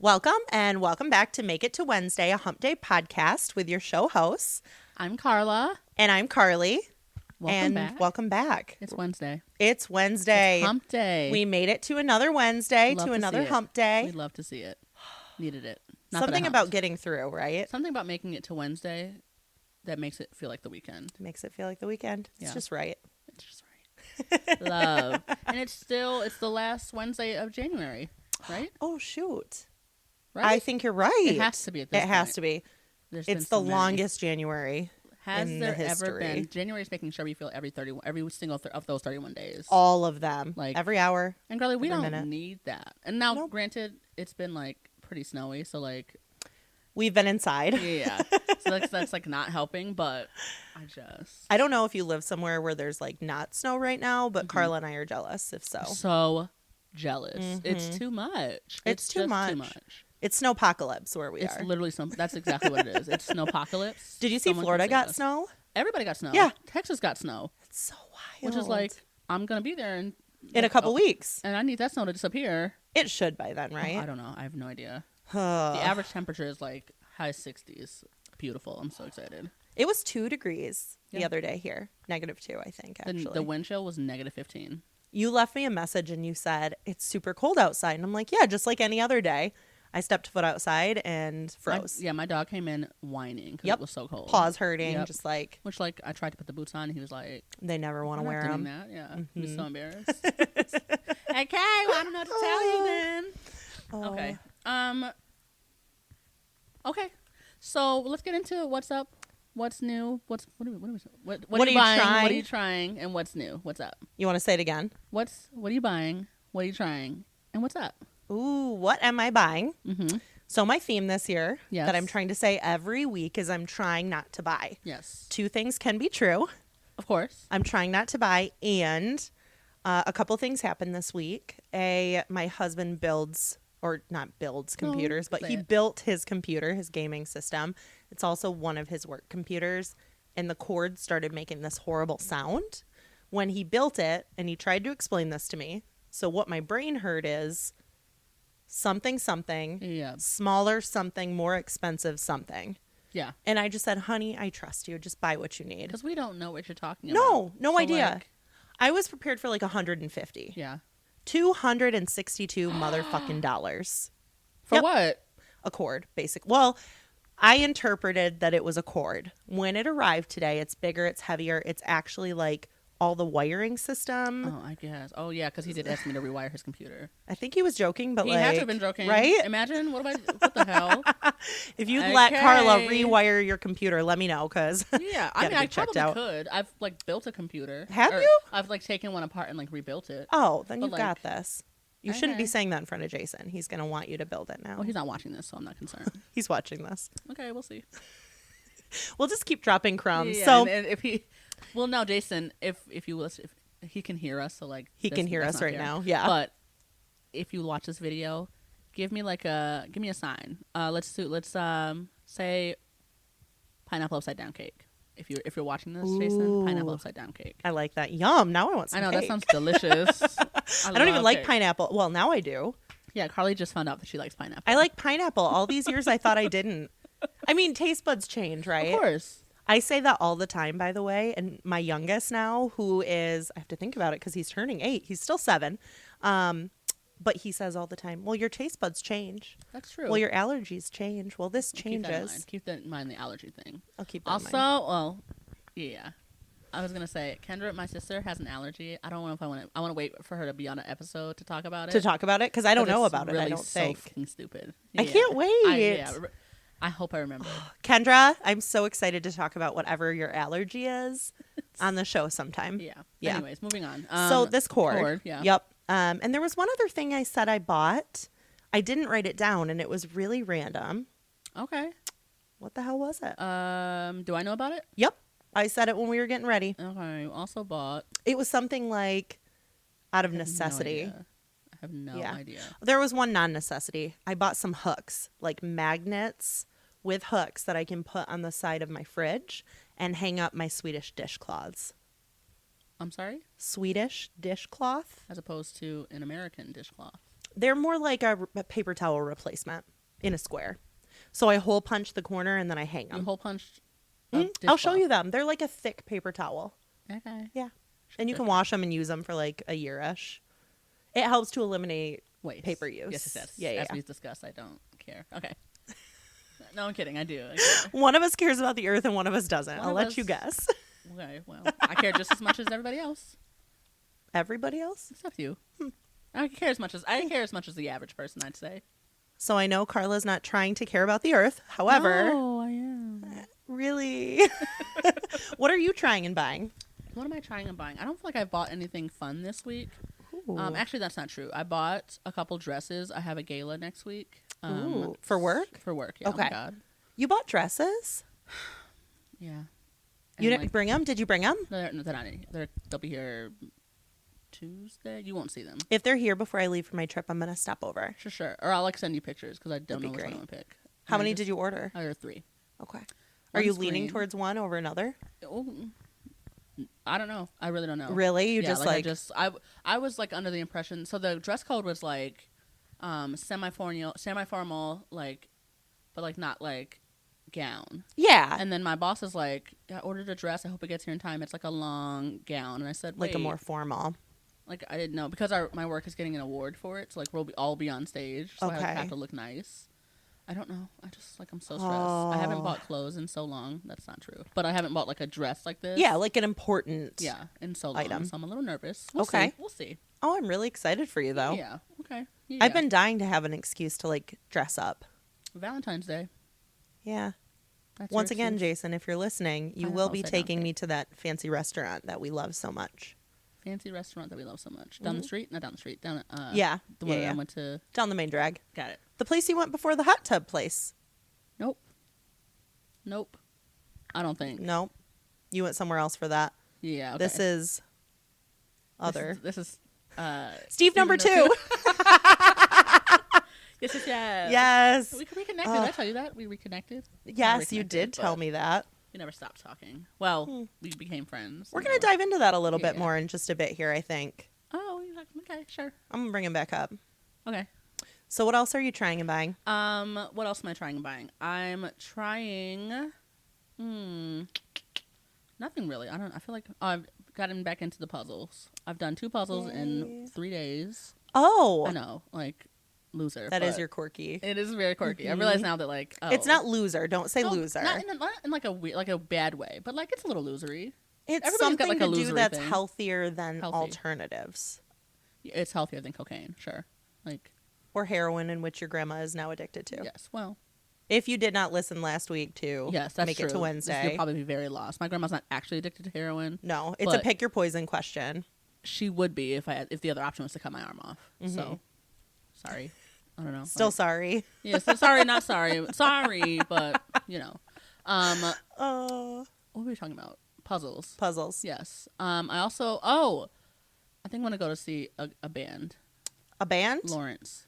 Welcome and welcome back to Make It to Wednesday, a hump day podcast with your show hosts. I'm Carla. And I'm Carly. Welcome back. It's Wednesday. It's Wednesday. It's hump day. We made it to another Wednesday, to another hump day. We'd love to see it. Needed it. Something about getting through, right? Something about making it to Wednesday that makes it feel like the weekend. Makes it feel like the weekend. It's just right. It's just right. Love. And it's the last Wednesday of January, right? Oh, shoot. Right? I think you're right. It has to be at this point. It has to be. It's the longest January. Has in there the history. ever been? January is making sure we feel every single of those 31 days. All of them. Like every hour. And Carly, we don't minute. need that. And now, granted, it's been like pretty snowy, so like we've been inside. Yeah. So that's like not helping, but I don't know if you live somewhere where there's like not snow right now, but Carla and I are jealous if so. So jealous. It's too much. It's too much. It's snowpocalypse where we are. It's literally that's exactly what it is. It's snowpocalypse. Did you see Florida got snow? Everybody got snow. Yeah. Texas got snow. It's so wild. Which is like, I'm going to be there in a couple weeks. And I need that snow to disappear. It should by then, right? I don't know. I have no idea. The average temperature is like high 60s. Beautiful. I'm so excited. It was 2 degrees the other day here. -2, I think, actually. The wind chill was -15. You left me a message and you said, it's super cold outside. And I'm like, yeah, just like any other day. I stepped foot outside and froze. My dog came in whining because it was so cold. Paws hurting, just like. Which, like, I tried to put the boots on and he was like. They never want to wear them. That. Yeah. He was so embarrassed. Okay, well, I don't know what to tell you then. Oh. Okay. Okay. So let's get into what's up, what's new, what are you buying? Trying? What are you trying? And what's new? What's up? You want to say it again? What are you buying? What are you trying? And what's up? Ooh, what am I buying? Mm-hmm. So my theme this year Yes. that I'm trying to say every week is I'm trying not to buy. Yes. 2 things can be true. Of course. I'm trying not to buy, and a couple things happened this week. My husband not builds computers, but he built his computer, his gaming system. It's also one of his work computers, and the cord started making this horrible sound when he built it, and he tried to explain this to me. So what my brain heard is something, smaller something, more expensive something. Yeah. And I just said, honey, I trust you. Just buy what you need. Because we don't know what you're talking about. No idea. I was prepared for like 150. Yeah. $262 motherfucking dollars. For what? A cord, basic. Well, I interpreted that it was a cord. When it arrived today, it's bigger, it's heavier. It's actually like all the wiring system. Oh, I guess. Oh, yeah, because he did ask me to rewire his computer. I think he was joking, but he had to have been joking. Right? Imagine, what the hell? If you'd let Carla rewire your computer, let me know, because yeah, I mean, I probably could. I've like built a computer. Have you? I've like taken one apart and like rebuilt it. Oh, then you've got this. You shouldn't be saying that in front of Jason. He's going to want you to build it now. Well, he's not watching this, so I'm not concerned. He's watching this. Okay, we'll see. We'll just keep dropping crumbs. Yeah, so and if he, well, no, Jason, if you listen, if he can hear us, so like he can hear us right now. Yeah, but if you watch this video, give me a sign. Let's say pineapple upside down cake. If you're watching this, Jason, pineapple upside down cake. I like that. Yum! Now I want some. I know cake. That sounds delicious. I don't even like pineapple. Well, now I do. Yeah, Carly just found out that she likes pineapple. I like pineapple. All these years, I thought I didn't. I mean, taste buds change, right? Of course. I say that all the time, by the way. And my youngest now, who is, I have to think about it because he's turning 8. He's still 7. But he says all the time, well, your taste buds change. That's true. Well, your allergies change. Well, this changes. Keep that in mind, the allergy thing. I'll keep that in mind. Also, well, yeah. I was going to say, Kendra, my sister, has an allergy. I don't know if I want to wait for her to be on an episode to talk about it. Because I don't know about it, I don't so think. Fucking stupid. Yeah. I can't wait. I hope I remember. Kendra, I'm so excited to talk about whatever your allergy is on the show sometime. Yeah. Anyways, moving on. So this cord. Yeah. Yep. And there was one other thing I said I bought. I didn't write it down, and it was really random. Okay. What the hell was it? Do I know about it? Yep. I said it when we were getting ready. Okay. You also bought. It was something like out of necessity. I have no idea. There was one non-necessity. I bought some hooks, like magnets with hooks that I can put on the side of my fridge and hang up my Swedish dishcloths. I'm sorry? Swedish dishcloth. As opposed to an American dishcloth. They're more like a paper towel replacement in a square. So I hole punch the corner and then I hang You them. hole punched. I'll show you them. They're like a thick paper towel. Okay. Yeah. And you can wash them and use them for like a year-ish. It helps to eliminate paper use. Yes, it does. Yeah. As we discussed, I don't care. Okay. No, I'm kidding. I do. I care. One of us cares about the earth and one of us doesn't. I'll let you guess. Okay, well, I care just as much as everybody else. Everybody else? Except you. I care as much as the average person, I'd say. So I know Carla's not trying to care about the earth. However, no, I am. Really? What are you trying and buying? What am I trying and buying? I don't feel like I bought anything fun this week. Actually, that's not true. I bought a couple dresses. I have a gala next week. Ooh, for work? For work, yeah. Okay. Oh my God. You bought dresses? Yeah. You didn't bring them? Did you bring them? They're not any. They'll be here Tuesday. You won't see them. If they're here before I leave for my trip, I'm going to stop over. Sure. Or I'll send you pictures because I don't know which one I'm going to pick. How many did you order? I ordered 3. Okay. Are you leaning towards one over another? Oh, I don't know. I really don't know. Really? You just like I was like under the impression. So the dress code was like semi-formal, like, but like not like gown. Yeah. And then my boss is like, I ordered a dress. I hope it gets here in time. It's like a long gown. And I said, like a more formal. Like I didn't know because my work is getting an award for it. So like we'll all be on stage. So I have to look nice. I don't know. I'm so stressed. I haven't bought clothes in so long. That's not true. But I haven't bought like a dress like this. Yeah, like an important in so long. item. So I'm a little nervous. We'll see. Oh, I'm really excited for you though. Yeah. Okay. Yeah. I've been dying to have an excuse to like dress up. Valentine's Day. Yeah. That's Once again, Jason, if you're listening, you will be taking me to that fancy restaurant that we love so much. Fancy restaurant that we love so much. Down the street? Not down the street. Down yeah. The one I went to. Down the main drag. Got it. The place you went before the hot tub place. Nope. I don't think. Nope. You went somewhere else for that. Yeah. Okay. This is other. This is Steve number 2. Yes. Yes. We reconnected. Did I tell you that? We reconnected? Yes, you did tell me that. We never stopped talking. Well, we became friends. We're going to dive into that a little bit more in just a bit here, I think. Oh, okay, sure. I'm going to bring him back up. Okay. So what else are you trying and buying? What else am I trying and buying? I'm trying nothing really. I feel like I've gotten back into the puzzles. I've done 2 puzzles in 3 days. Oh. I know, like loser. That is your quirky. It is very quirky. Mm-hmm. I realize now that like it's not loser. Don't say loser. Not in like a bad way, but like it's a little losery. It's Everybody's something got, like, to a do that's thing. healthier than alternatives. It's healthier than cocaine, sure. Like or heroin, in which your grandma is now addicted to. Yes, well. If you did not listen last week to make true. it to Wednesday. You'll probably be very lost. My grandma's not actually addicted to heroin. No, it's a pick your poison question. She would be if the other option was to cut my arm off. Mm-hmm. So, sorry. I don't know. Still sorry. Yeah, so sorry, not sorry. Sorry, but, you know. What were we talking about? Puzzles. Yes. I also, I think I want to go to see a band. A band? Lawrence.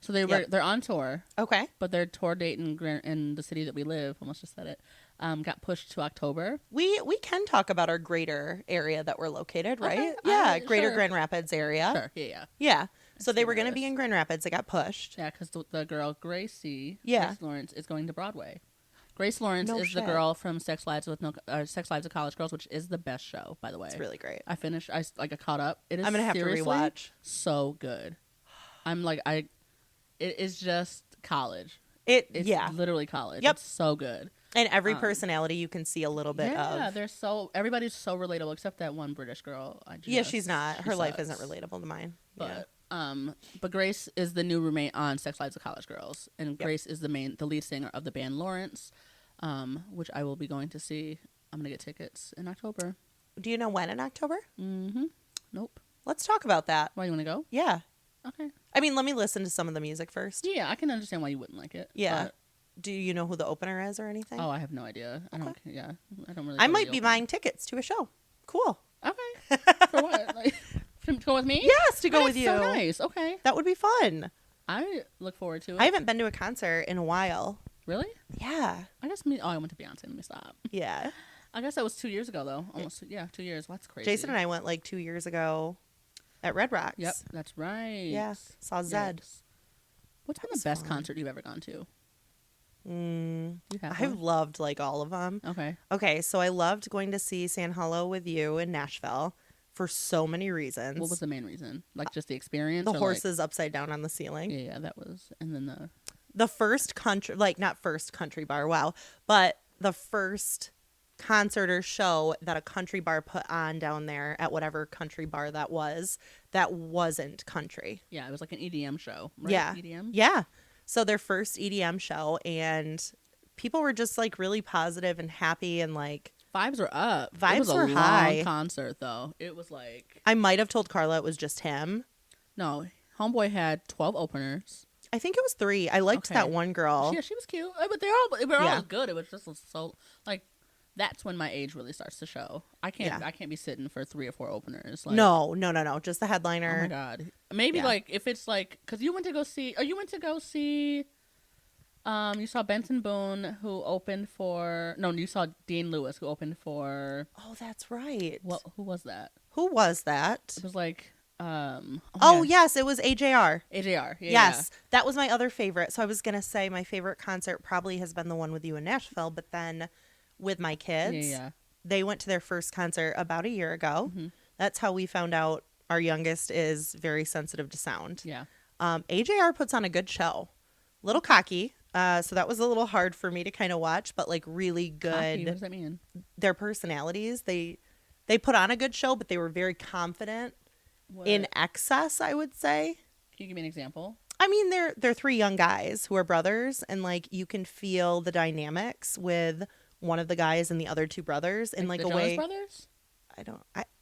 So they're on tour. Okay. But their tour date in the city that we live, almost just said it, got pushed to October. We can talk about our greater area that we're located, right? Okay. Yeah, greater Grand Rapids area. Sure, yeah. Yeah. So they were going to be in Grand Rapids. They got pushed. Yeah, because the girl Grace Lawrence is going to Broadway. Grace Lawrence is the girl from Sex Lives of College Girls, which is the best show, by the way. It's really great. I finished. I caught up. It is. I'm gonna have to rewatch. So good. I'm like It is just college. It's literally college. Yep. It's so good. And every personality you can see a little bit of. Yeah, everybody's so relatable except that one British girl. She's not. Her life isn't relatable to mine. But Grace is the new roommate on Sex Lives of College Girls, and Grace is the lead singer of the band Lawrence, which I will be going to see. I'm gonna get tickets in October. Do you know when in October? Mm-hmm. Nope. Let's talk about that. Why, you want to go? Yeah. Okay. I mean, let me listen to some of the music first. Yeah, I can understand why you wouldn't like it. Yeah. Do you know who the opener is or anything? Oh, I have no idea. Okay. I don't really. I might be buying tickets to a show. Cool. Okay. For what? Like, to go with me? Yes, to go with you. So nice. Okay. That would be fun. I look forward to it. I haven't been to a concert in a while. Really? Yeah. I went to Beyonce. Let me stop. Yeah. I guess that was 2 years ago, though. Almost, 2 years. Well, that's crazy. Jason and I went like 2 years ago. at Red Rocks. Yep, that's right. Yeah, saw Zed. Yes. What's been That the best fun. concert you've ever gone to? You have I one? loved like all of them. Okay. So I loved going to see San Hollow with you in Nashville for so many reasons. What was the main reason? Like just the experience? The or horses upside down on the ceiling. Yeah, that was. And then The first country, like not first country bar, wow, but the first concert or show that a country bar put on down there at whatever country bar that wasn't country. yeah, it was like an EDM show, right? Yeah. EDM? Yeah. So their first EDM show, and people were just like really positive and happy, and like Vibes were up. It Vibes was a were long high. concert, though. It was like... I might have told Carla it was just him. No, Homeboy had 12 openers. I think it was 3. I liked Okay. that one girl. Yeah, she was cute. But they were all good. It was just so... Like, that's when my age really starts to show. I can't be sitting for 3 or 4 openers. Like, No. Just the oh headliner. my God. Maybe, Yeah. like, if it's like... Because you went to go see... you saw Benson Boone, who opened for... No, you saw Dean Lewis, who opened for... Oh, that's right. Who was that? Who was that? It was like... Oh, yes, it was AJR. AJR. Yeah, Yes, that was my other favorite. So I was going to say my favorite concert probably has been the one with you in Nashville, but then with my kids, Yeah. they went to their first concert about a year ago. Mm-hmm. That's how we found out our youngest is very sensitive to sound. Yeah. AJR puts on a good show. Little cocky, so that was a little hard for me to kind of watch, but like really good. Cocky, what does that mean? Their personalities, they put on a good show, but they were very confident in excess, I would say. Can you give me an example? I mean, they're 3 young guys who are brothers, and like you can feel the dynamics with one of the guys and the other 2 brothers in like the a Jonas way. Brothers?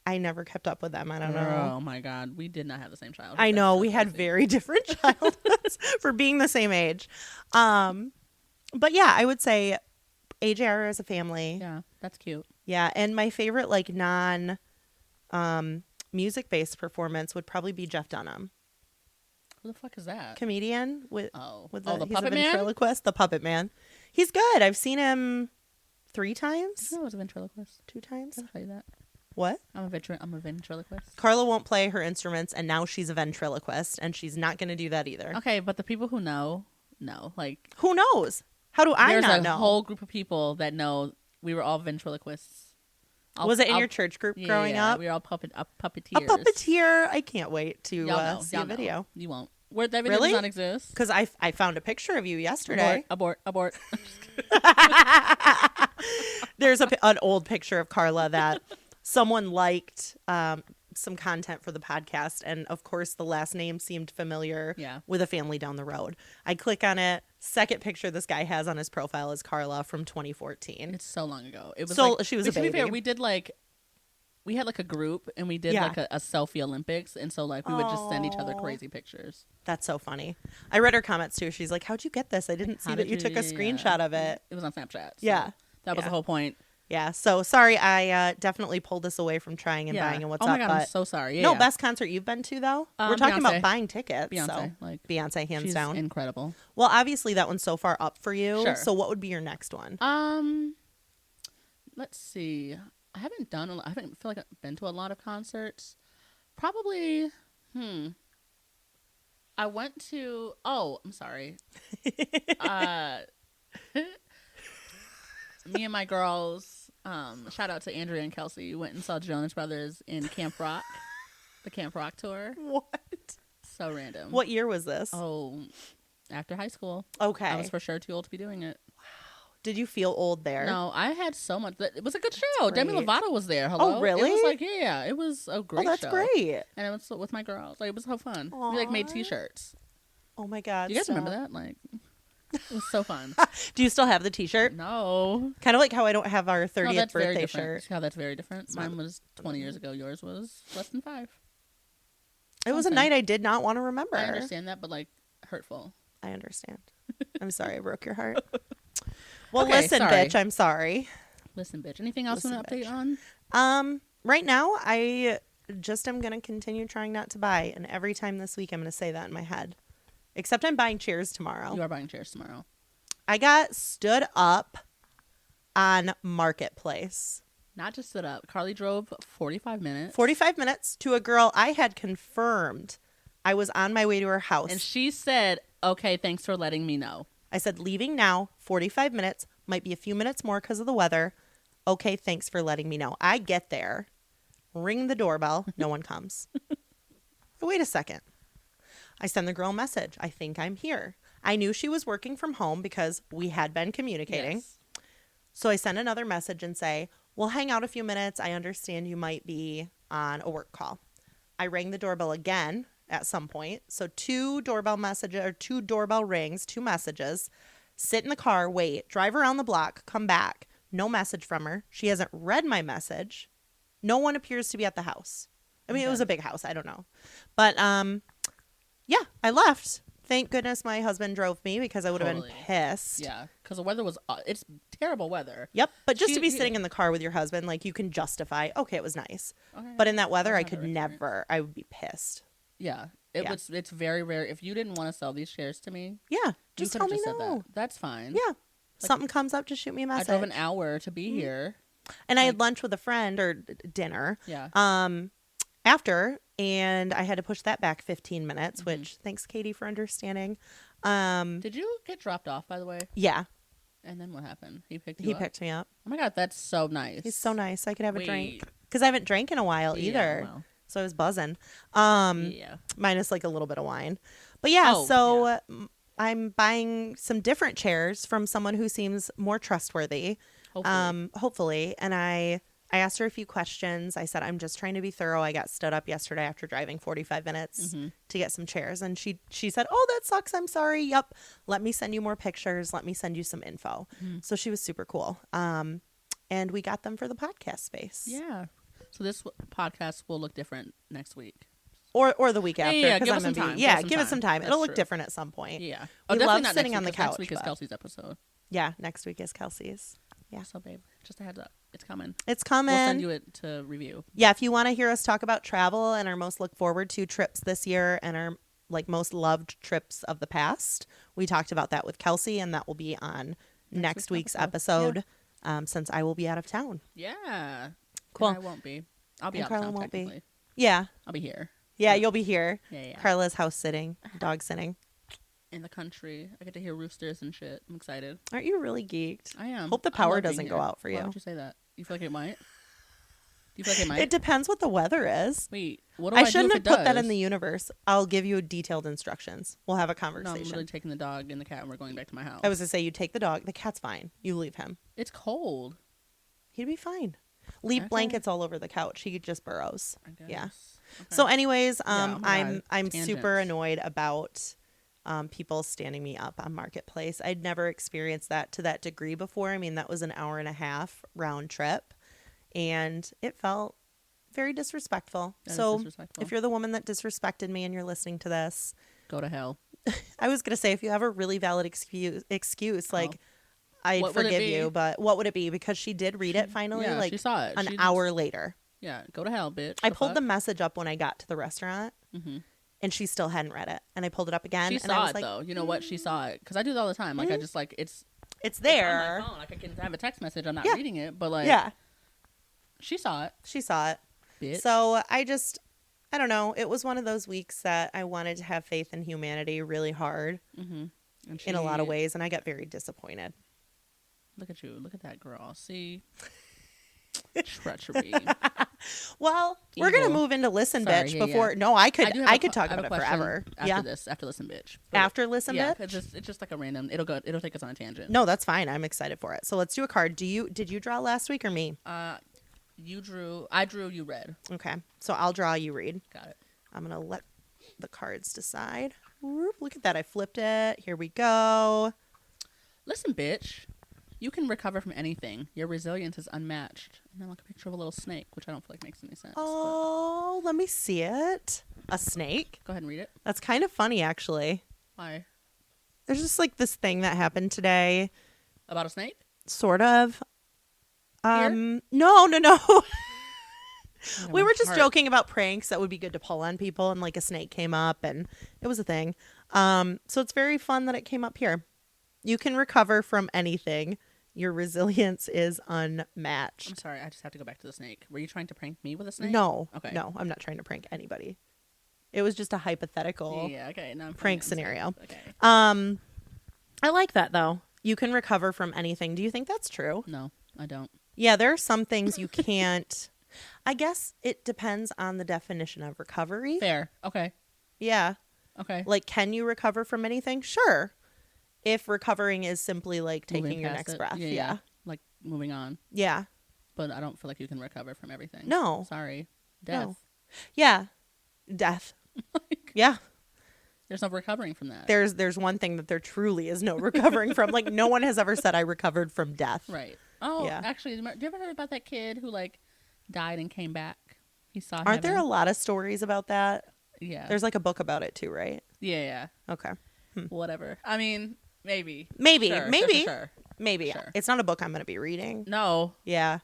I never kept up with them. I don't know. Oh my God, we did not have the same childhood. I know That's we so had crazy. very different childhoods for being the same age. But yeah, I would say AJR as a family. Yeah, that's cute. Yeah, and my favorite like non music based performance would probably be Jeff Dunham, Who the fuck is that? comedian with the he's puppet a man? ventriloquist, the puppet man. He's good. I've seen him 3 times, I was a ventriloquist. 2 times. I'll tell you that. What? I'm a ventriloquist. Carla won't play her instruments, and now she's a ventriloquist, and she's not going to do that either. Okay, but the people who know. Like, Who knows? How do I there's not a know? whole group of people that know we were all ventriloquists. Was it in your church group growing up? We were all puppeteers. A puppeteer. I can't wait to Y'all know. see Y'all a video. know. You won't. Where that video Really? does not exist. Because I found a picture of you yesterday. Abort. There's an old picture of Carla that someone liked some content for the podcast, and of course the last name seemed familiar with a family down the road. I click on it. Second picture this guy has on his profile is Carla from 2014. It's so long ago. It was so like, she was a to be baby. fair, we had like a group, and we did like a selfie Olympics, and so like we would just send each other crazy pictures. That's so funny. I read her comments too. She's like, "How'd you get this? I didn't see that you took a screenshot of it." It was on Snapchat. So Yeah. that was the whole point. Yeah, so sorry, I definitely pulled us away from trying and buying and what's oh my up. God, but I'm so sorry. Yeah, no, yeah. best concert you've been to though. We're talking Beyonce. about buying tickets. Beyonce, so like Beyonce, hands she's down, incredible. Well, obviously that one's so far up for you. Sure. So what would be your next one? Let's see. I haven't feel like I've been to a lot of concerts. Probably. I went to. Oh, I'm sorry. Me and my girls, shout out to Andrea and Kelsey, went and saw Jonas Brothers in Camp Rock, the Camp Rock tour. What? So random. What year was this? Oh, after high school. Okay. I was for sure too old to be doing it. Did you feel old there? No, I had so much. It was a good show. Demi great. Lovato was there. Hello. Oh, really? It was like, yeah, it was a great Oh, that's show. great. And it was with my girls. Like, it was so fun. Aww. We like made T-shirts. Oh my God. Do you guys stop. remember that? Like, it was so fun. Do you still have the T-shirt? No. Kind of like how I don't have our 30th that's very birthday different. shirt. How that's very different. Mine was 20 years ago. Yours was less than 5. It was a night I did not want to remember. I understand that, but like hurtful. I understand. I'm sorry I broke your heart. Well, Okay, listen, sorry. bitch, I'm sorry. Listen, bitch. Anything else you want to Listen, update bitch. on? Right now, I just am going to continue trying not to buy. And every time this week, I'm going to say that in my head. Except I'm buying chairs tomorrow. You are buying chairs tomorrow. I got stood up on Marketplace. Not just stood up. Carly drove 45 minutes. 45 minutes to a girl I had confirmed I was on my way to her house. And she said, okay, thanks for letting me know. I said, leaving now, 45 minutes, might be a few minutes more because of the weather. Okay, thanks for letting me know. I get there, ring the doorbell, no one comes. Wait a second. I send the girl a message. I think I'm here. I knew she was working from home because we had been communicating. Yes. So I send another message and say, we'll hang out a few minutes. I understand you might be on a work call. I rang the doorbell again at some point. So two doorbell rings, 2 messages. Sit in the car, wait, drive around the block, come back. No message from her. She hasn't read my message. No one appears to be at the house. I mean, It was a big house. I don't know. But yeah, I left. Thank goodness my husband drove me because I would have been pissed. Yeah, because the weather was, it's terrible weather. Yep. But just to be sitting in the car with your husband, like you can justify, okay, it was nice. Okay, but in that weather, I could never, I would be pissed. Yeah. It's very rare. If you didn't want to sell these shares to me. Yeah. Just tell me no. That. That's fine. Yeah. Something comes up, just shoot me a message. I drove an hour to be here. And I had lunch with a friend or dinner. Yeah. After, and I had to push that back 15 minutes, which thanks, Katie, for understanding. Did you get dropped off, by the way? Yeah. And then what happened? He picked you up? He picked me up. Oh my God, that's so nice. He's so nice. I could have a drink. Because I haven't drank in a while either. Well. So I was buzzing. Minus like a little bit of wine. But yeah, I'm buying some different chairs from someone who seems more trustworthy. Hopefully. And I asked her a few questions. I said, I'm just trying to be thorough. I got stood up yesterday after driving 45 minutes to get some chairs. And she said, oh, that sucks. I'm sorry. Yep. Let me send you more pictures. Let me send you some info. So she was super cool. And we got them for the podcast space. Yeah. So this podcast will look different next week. Or the week after. Yeah, give us some time. Give it some time. It'll look different at some point. Yeah. We love sitting on the couch. Next week is Kelsey's episode. Yeah, next week is Kelsey's. Yeah. So, babe, just a heads up. It's coming. It's coming. We'll send you it to review. Yeah, if you want to hear us talk about travel and our most look forward to trips this year and our most loved trips of the past, we talked about that with Kelsey, and that will be on next week's episode since I will be out of town. Yeah. Cool. And I won't be. I'll be out of town, technically. Yeah. I'll be here. Yeah, you'll be here. Yeah. Carla's house sitting, dog sitting. In the country. I get to hear roosters and shit. I'm excited. Aren't you really geeked? I am. Hope the power doesn't go out for you. Why would you say that? You feel like it might? Do you feel like it might? It depends what the weather is. Wait, what do I do shouldn't if have it put does? that in the universe. I'll give you detailed instructions. We'll have a conversation. No, I'm really taking the dog and the cat and we're going back to my house. I was going to say, you take the dog. The cat's fine. You leave him. It's cold. He'd be fine. Leave blankets all over the couch. He just burrows. I guess. Yeah. Okay. So anyways, oh I'm super annoyed about people standing me up on Marketplace. I'd never experienced that to that degree before. I mean, that was an hour and a half round trip, and it felt very disrespectful. If you're the woman that disrespected me and you're listening to this, go to hell. I was gonna say, if you have a really valid excuse like. I forgive you, but what would it be? Because she did read it finally, she saw it. An hour later. Yeah, go to hell, bitch. I pulled the message up when I got to the restaurant, and she still hadn't read it. And I pulled it up again. She and saw I was it, like, though. You know what? She saw it. Because I do it all the time. Like, I just, like, it's there. on my phone. Like, I can have a text message. I'm not reading it, but, like, she saw it. She saw it. Bitch. So I don't know. It was one of those weeks that I wanted to have faith in humanity really hard in a lot of ways, and I got very disappointed. Look at you. Look at that girl. See? Treachery. Well, we're going to move into Listen Bitch before. No, I could talk about it forever. After Listen Bitch. After Listen Bitch? It's just like a random. It'll take us on a tangent. No, that's fine. I'm excited for it. So let's do a card. Did you draw last week or me? You drew. I drew. You read. Okay. So I'll draw. You read. Got it. I'm going to let the cards decide. Whoop, look at that. I flipped it. Here we go. Listen, bitch. You can recover from anything. Your resilience is unmatched. And then like a picture of a little snake, which I don't feel like makes any sense. Oh, let me see it. A snake? Go ahead and read it. That's kind of funny, actually. Why? There's just like this thing that happened today. About a snake? Sort of. Here? No. We were just joking about pranks that would be good to pull on people, and like a snake came up, and it was a thing. So it's very fun that it came up here. You can recover from anything. Your resilience is I'm unmatched. sorry. I just have to go back to the snake. Were you trying to prank me with a snake? No. Okay. No, I'm not trying to prank anybody. It was just a hypothetical Yeah. Okay. Now I'm prank playing scenario. Okay. I like that though. You can recover from anything. Do you think that's true? No, I don't. Yeah, there are some things you can't. I guess it depends on the definition of recovery. Fair. Okay. Yeah. Okay. Like, can you recover from anything? Sure. If recovering is simply like Moving taking your past next it. breath. Yeah, Yeah. Like moving on. Yeah. But I don't feel like you can recover from everything. No. Sorry. Death. No. Yeah. Death. Yeah. There's no recovering from that. There's one thing that there truly is no recovering from. Like, no one has ever said I recovered from death. Right. Oh, Yeah. actually, do you ever heard about that kid who like died and came back? He saw Aren't there a heaven. lot of stories about that? Yeah. There's like a book about it too, right? Yeah. Okay. Whatever. I mean, maybe. Maybe. Sure, Maybe. Sure. Maybe. Sure. It's not a book I'm going to be reading. No. Yeah.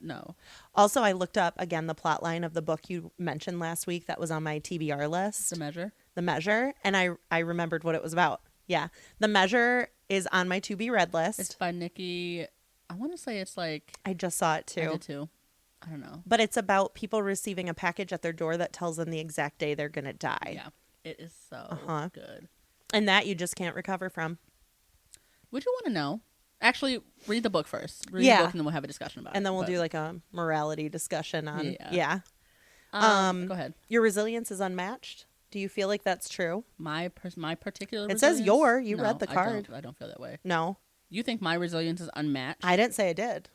No. Also, I looked up again the plot line of the book you mentioned last week that was on my TBR list. The Measure. The Measure, and I remembered what it was about. Yeah. The Measure is on my to be read list. It's by Nikki. I want to say it's like. I just saw it too. I did too. I don't know. But it's about people receiving a package at their door that tells them the exact day they're going to die. Yeah. It is so good. And that you just can't recover from. Would you want to know? Actually, read the book first. Read Yeah. the book and then we'll have a discussion about it. And then we'll do like a morality discussion on. Yeah. Go ahead. Your resilience is unmatched. Do you feel like that's true? My particular It says resilience? you No, read the card. I don't feel that way. No. You think my resilience is unmatched? I didn't say I did.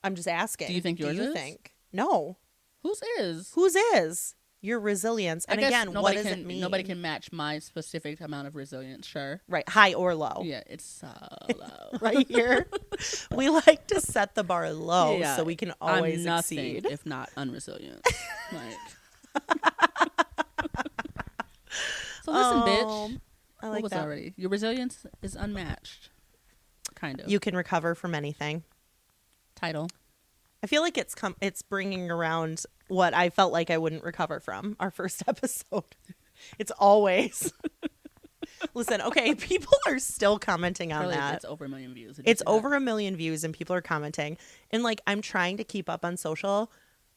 I'm just asking. Do you think yours Do you is? think? No. Whose is? Whose is? Your resilience. And I guess again, what does it mean? Nobody can match my specific amount of resilience, sure. Right. High or low. Yeah, it's so low. Right here. We like to set the bar low Yeah, so we can always I'm nothing succeed. if not unresilient. So listen, bitch. I What like was that. already? Your resilience is unmatched. Kind of. You can recover from anything. Title. I feel like it's bringing around what I felt like I wouldn't recover from our first episode. It's always. Listen, okay, people are still commenting on Probably that. It's over 1 million views. It's over 1 million views and people are commenting. And like, I'm trying to keep up on social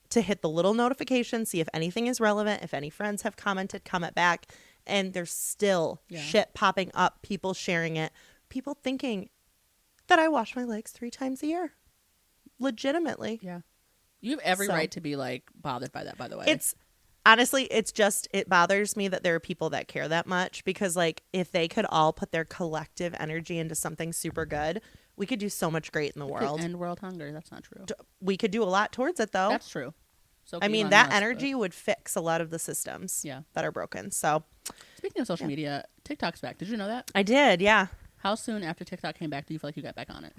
to hit the little notification, see if anything is relevant, if any friends have commented, comment back. And there's still shit popping up, people sharing it, people thinking that I wash my legs 3 times a year. Legitimately. Yeah. You have every right to be like bothered by that, by the way. It's honestly, it bothers me that there are people that care that much because like if they could all put their collective energy into something super good, we could do so much great in the world. End world hunger. That's not true. We could do a lot towards it though. That's true. So I mean, Elon that Musk, energy would fix a lot of the systems that are broken. So speaking of social media, TikTok's back. Did you know that? I did, yeah. How soon after TikTok came back do you feel like you got back on it?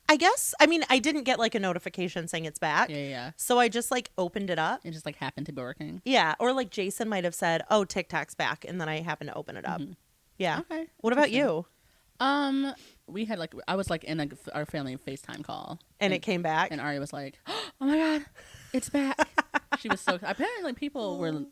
I guess. I mean, I didn't get like a notification saying it's back. Yeah. So I just like opened it up. It just like happened to be working. Yeah. Or like Jason might have said, "Oh, TikTok's back," and then I happened to open it up. Mm-hmm. Yeah. Okay. What about you? We had like I was like in our family FaceTime call, And it came back. and Ari was like, "Oh my god, it's back!" She was so apparently people were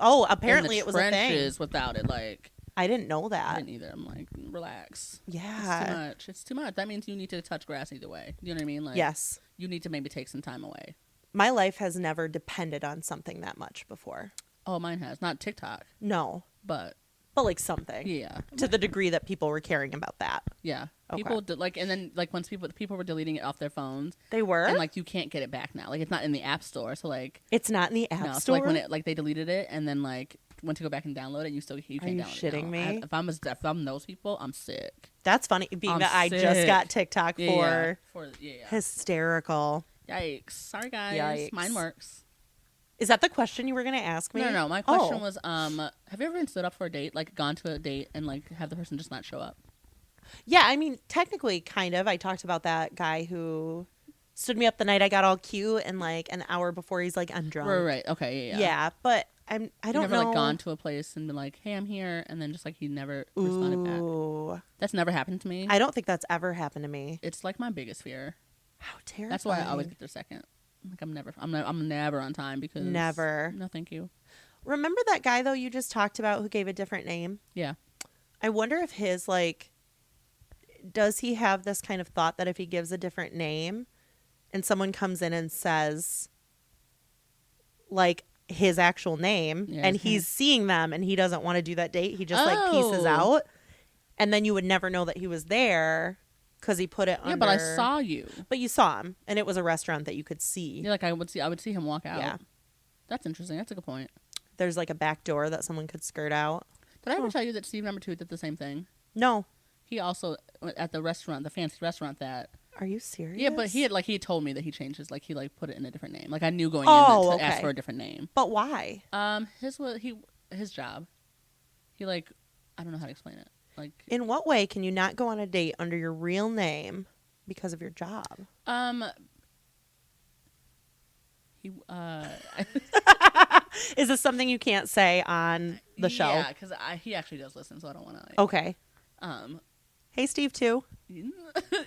Oh, apparently in it the was a thing. trenches without it. Like I didn't know I that. didn't either. I'm like, relax. Yeah. It's too much. It's too much. That means you need to touch grass either way. You know what I mean? Like, Yes. you need to maybe take some time away. My life has never depended on something that much before. Oh, mine has. Not TikTok, No. but But like something. yeah. To the degree that people were caring about that. Yeah. Okay. People like, and then like once people were deleting it off their phones, They were? and like you can't get it back now. Like it's not in the app store. So like It's not in the app no. So store? like when it like they deleted it and then like went to go back and download it, you can't you download shitting it. me? If I'm those people, I'm sick. That's funny. Being I'm that I just sick. got TikTok Yeah. for Yeah. hysterical. Yikes. Sorry guys. Yikes. Mine works. Is that the question you were going to ask me? No. My question was, have you ever been stood up for a date, like gone to a date and like have the person just not show up? Yeah, I mean, technically, kind of. I talked about that guy who stood me up the night I got all cute and like an hour before he's like, I'm drunk. Right. Okay. Yeah. Yeah, but I don't you never know. like gone to a place and been like, hey, I'm here, and then just like he never responded back. Ooh. That's never happened to me. I don't think that's ever happened to me. It's like my biggest fear. How terrifying. That's why I always get there second. Like I'm never on time because Never. No, thank you. Remember that guy though you just talked about who gave a different name? Yeah. I wonder if his like does he have this kind of thought that if he gives a different name and someone comes in and says like his actual name and he's seeing them and he doesn't want to do that date, he just like pieces out, and then you would never know that he was there because he put it under. Yeah, but I saw you. But you saw him, and it was a restaurant that you could see. Yeah, like I would see him walk out. Yeah. That's interesting. That's a good point. There's like a back door that someone could skirt out. Did I ever tell you that Steve number 2 did the same thing? No. He also, at the restaurant, the fancy restaurant that... Are you serious? Yeah, but he told me that he changed his, like, he, like, put it in a different name. Like, I knew going in to ask for a different name. But why? His job. He, like, I don't know how to explain it. Like... In what way can you not go on a date under your real name because of your job? Is this something you can't say on the show? Yeah, because he actually does listen, so I don't want to. Like, okay. Hey, Steve 2.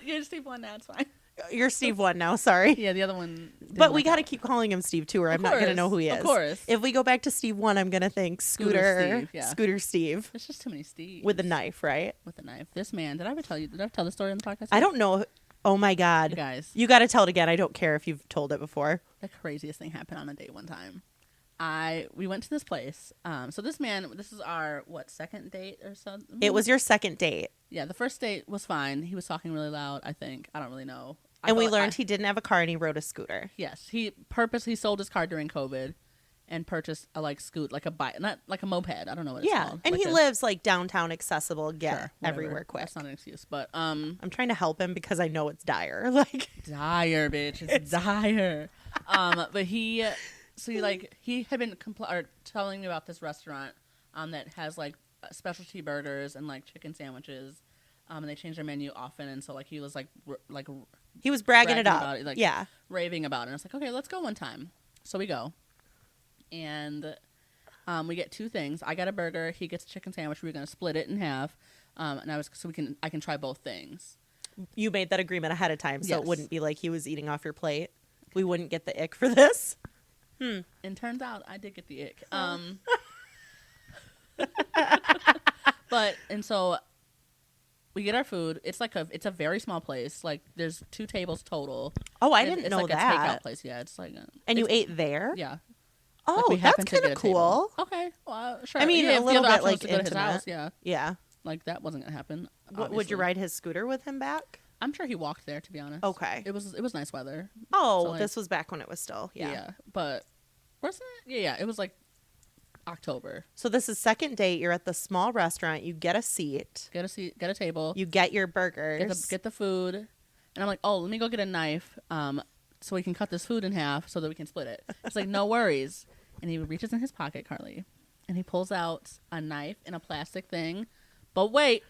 You're Steve 1 now. It's fine. You're Steve 1 now. Sorry. Yeah, the other one. But we got to keep calling him Steve 2, or I'm not going to know who he is. Of course. If we go back to Steve 1, I'm going to think Scooter Steve. Yeah. Scooter Steve. There's just too many Steves. With a knife, right? With a knife. This man. Did I ever tell you? Did I tell the story on the podcast? I don't know. Oh my God. You guys. You got to tell it again. I don't care if you've told it before. The craziest thing happened on a date one time. We went to this place. So this man, this is our, second date or something? It was your second date. Yeah, the first date was fine. He was talking really loud, I think. I don't really know. And we learned he didn't have a car and he rode a scooter. Yes. He purposely sold his car during COVID and purchased a like a bike, not like a moped. I don't know what it's called. And like he lives like downtown accessible, sure, everywhere quick. That's not an excuse, but I'm trying to help him because I know it's dire. Like dire, bitch. It's dire. But he had been telling me about this restaurant that has like specialty burgers and like chicken sandwiches. And they change their menu often, and so like he was like he was bragging it up, about it, like raving about it. And I was like, okay, let's go one time. So we go, and we get 2 things. I got a burger. He gets a chicken sandwich. We're gonna split it in half, and I can try both things. You made that agreement ahead of time, so yes. It wouldn't be like he was eating off your plate. We wouldn't get the ick for this. And turns out I did get the ick. And so. We get our food. It's a very small place. Like there's 2 tables total. Oh, I didn't know that. It's like a takeout place. Yeah, it's like. And you ate there? Yeah. Oh, like that's kind of cool. Okay, well, sure. I mean, a little bit like to go to his house. Yeah. Yeah. Like that wasn't gonna happen. Would you ride his scooter with him back? I'm sure he walked there. To be honest. Okay. It was nice weather. Oh, so, like, this was back when it was still. Yeah. Yeah, but wasn't it? Yeah. It was like October. So this is second date. You're at the small restaurant. You get a seat. Get a table. You get your burgers. Get the food. And I'm like, oh, let me go get a knife so we can cut this food in half so that we can split it. It's like, no worries. And he reaches in his pocket, Carly, and he pulls out a knife in a plastic thing. But wait.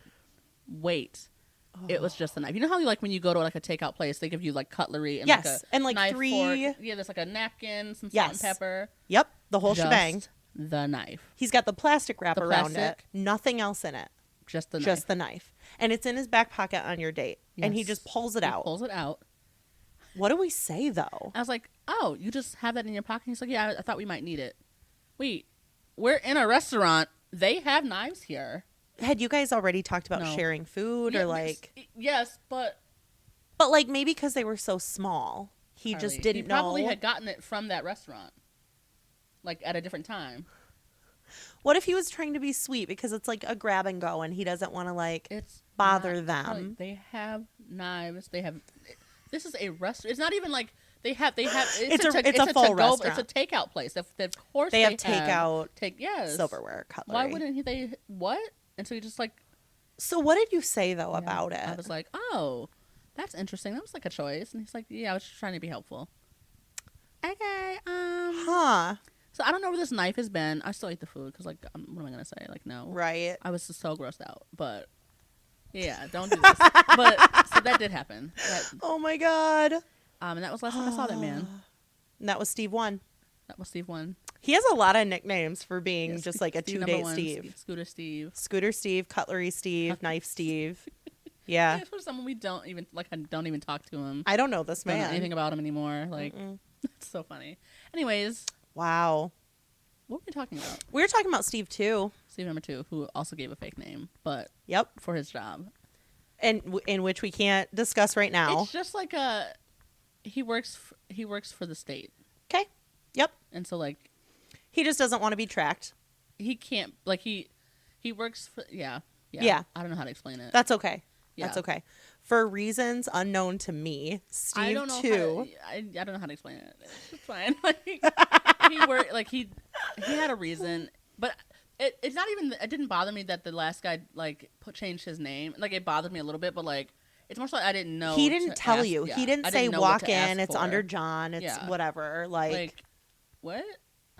Oh. It was just a knife. You know how like when you go to like a takeout place, they give you like cutlery and like knife, 3 fork. Yeah, there's like a napkin, some salt and pepper. Yep, the whole shebang. The knife. He's got the plastic wrap around it. Nothing else in it. Just the knife. Just the knife. And it's in his back pocket on your date. Yes. And he just pulls it out. Pulls it out. What do we say, though? I was like, oh, you just have that in your pocket? He's like, yeah, I thought we might need it. Wait, we're in a restaurant. They have knives here. Had you guys already talked about sharing food or like... Yes, but... But like maybe because they were so small. He Carly, just didn't know. He probably had gotten it from that restaurant. Like at a different time. What if he was trying to be sweet because it's like a grab and go and he doesn't want to like bother them? They have knives. This is a restaurant. It's not even like they have. It's a full restaurant. It's a takeout place. Of course they have takeout. Yes. Silverware, cutlery. Why wouldn't they? What? And so he just like. So what did you say though about it? I was like, oh, that's interesting. That was like a choice. And he's like, yeah, I was just trying to be helpful. Okay. Huh. So I don't know where this knife has been. I still ate the food because, like, what am I gonna say? Like, no. Right. I was just so grossed out. But yeah, don't do this. But so that did happen. Oh my God. And that was last time I saw that man. And that was Steve 1. That was Steve 1. He has a lot of nicknames for being just like a 2-date Steve. Scooter Steve. Scooter Steve, Cutlery Steve, Knife Steve. Yeah. It's for someone we don't even talk to him. I don't know this man. Don't know anything about him anymore. Like, it's so funny. Anyways. Wow. What were we talking about? We were talking about Steve 2. Steve number 2, who also gave a fake name, but for his job. and in which we can't discuss right now. It's just like he works for the state. Okay. Yep. And so like he just doesn't want to be tracked. He can't like he works for yeah. Yeah. I don't know how to explain it. That's okay. Yeah. That's okay. For reasons unknown to me, Steve too. I don't know how to explain it. It's fine. Like, he worked like he had a reason, but it's not even. It didn't bother me that the last guy like changed his name. Like it bothered me a little bit, but like it's more so I didn't know. He didn't tell you. Yeah, he didn't say walk in. It's under John. It's whatever. Like what?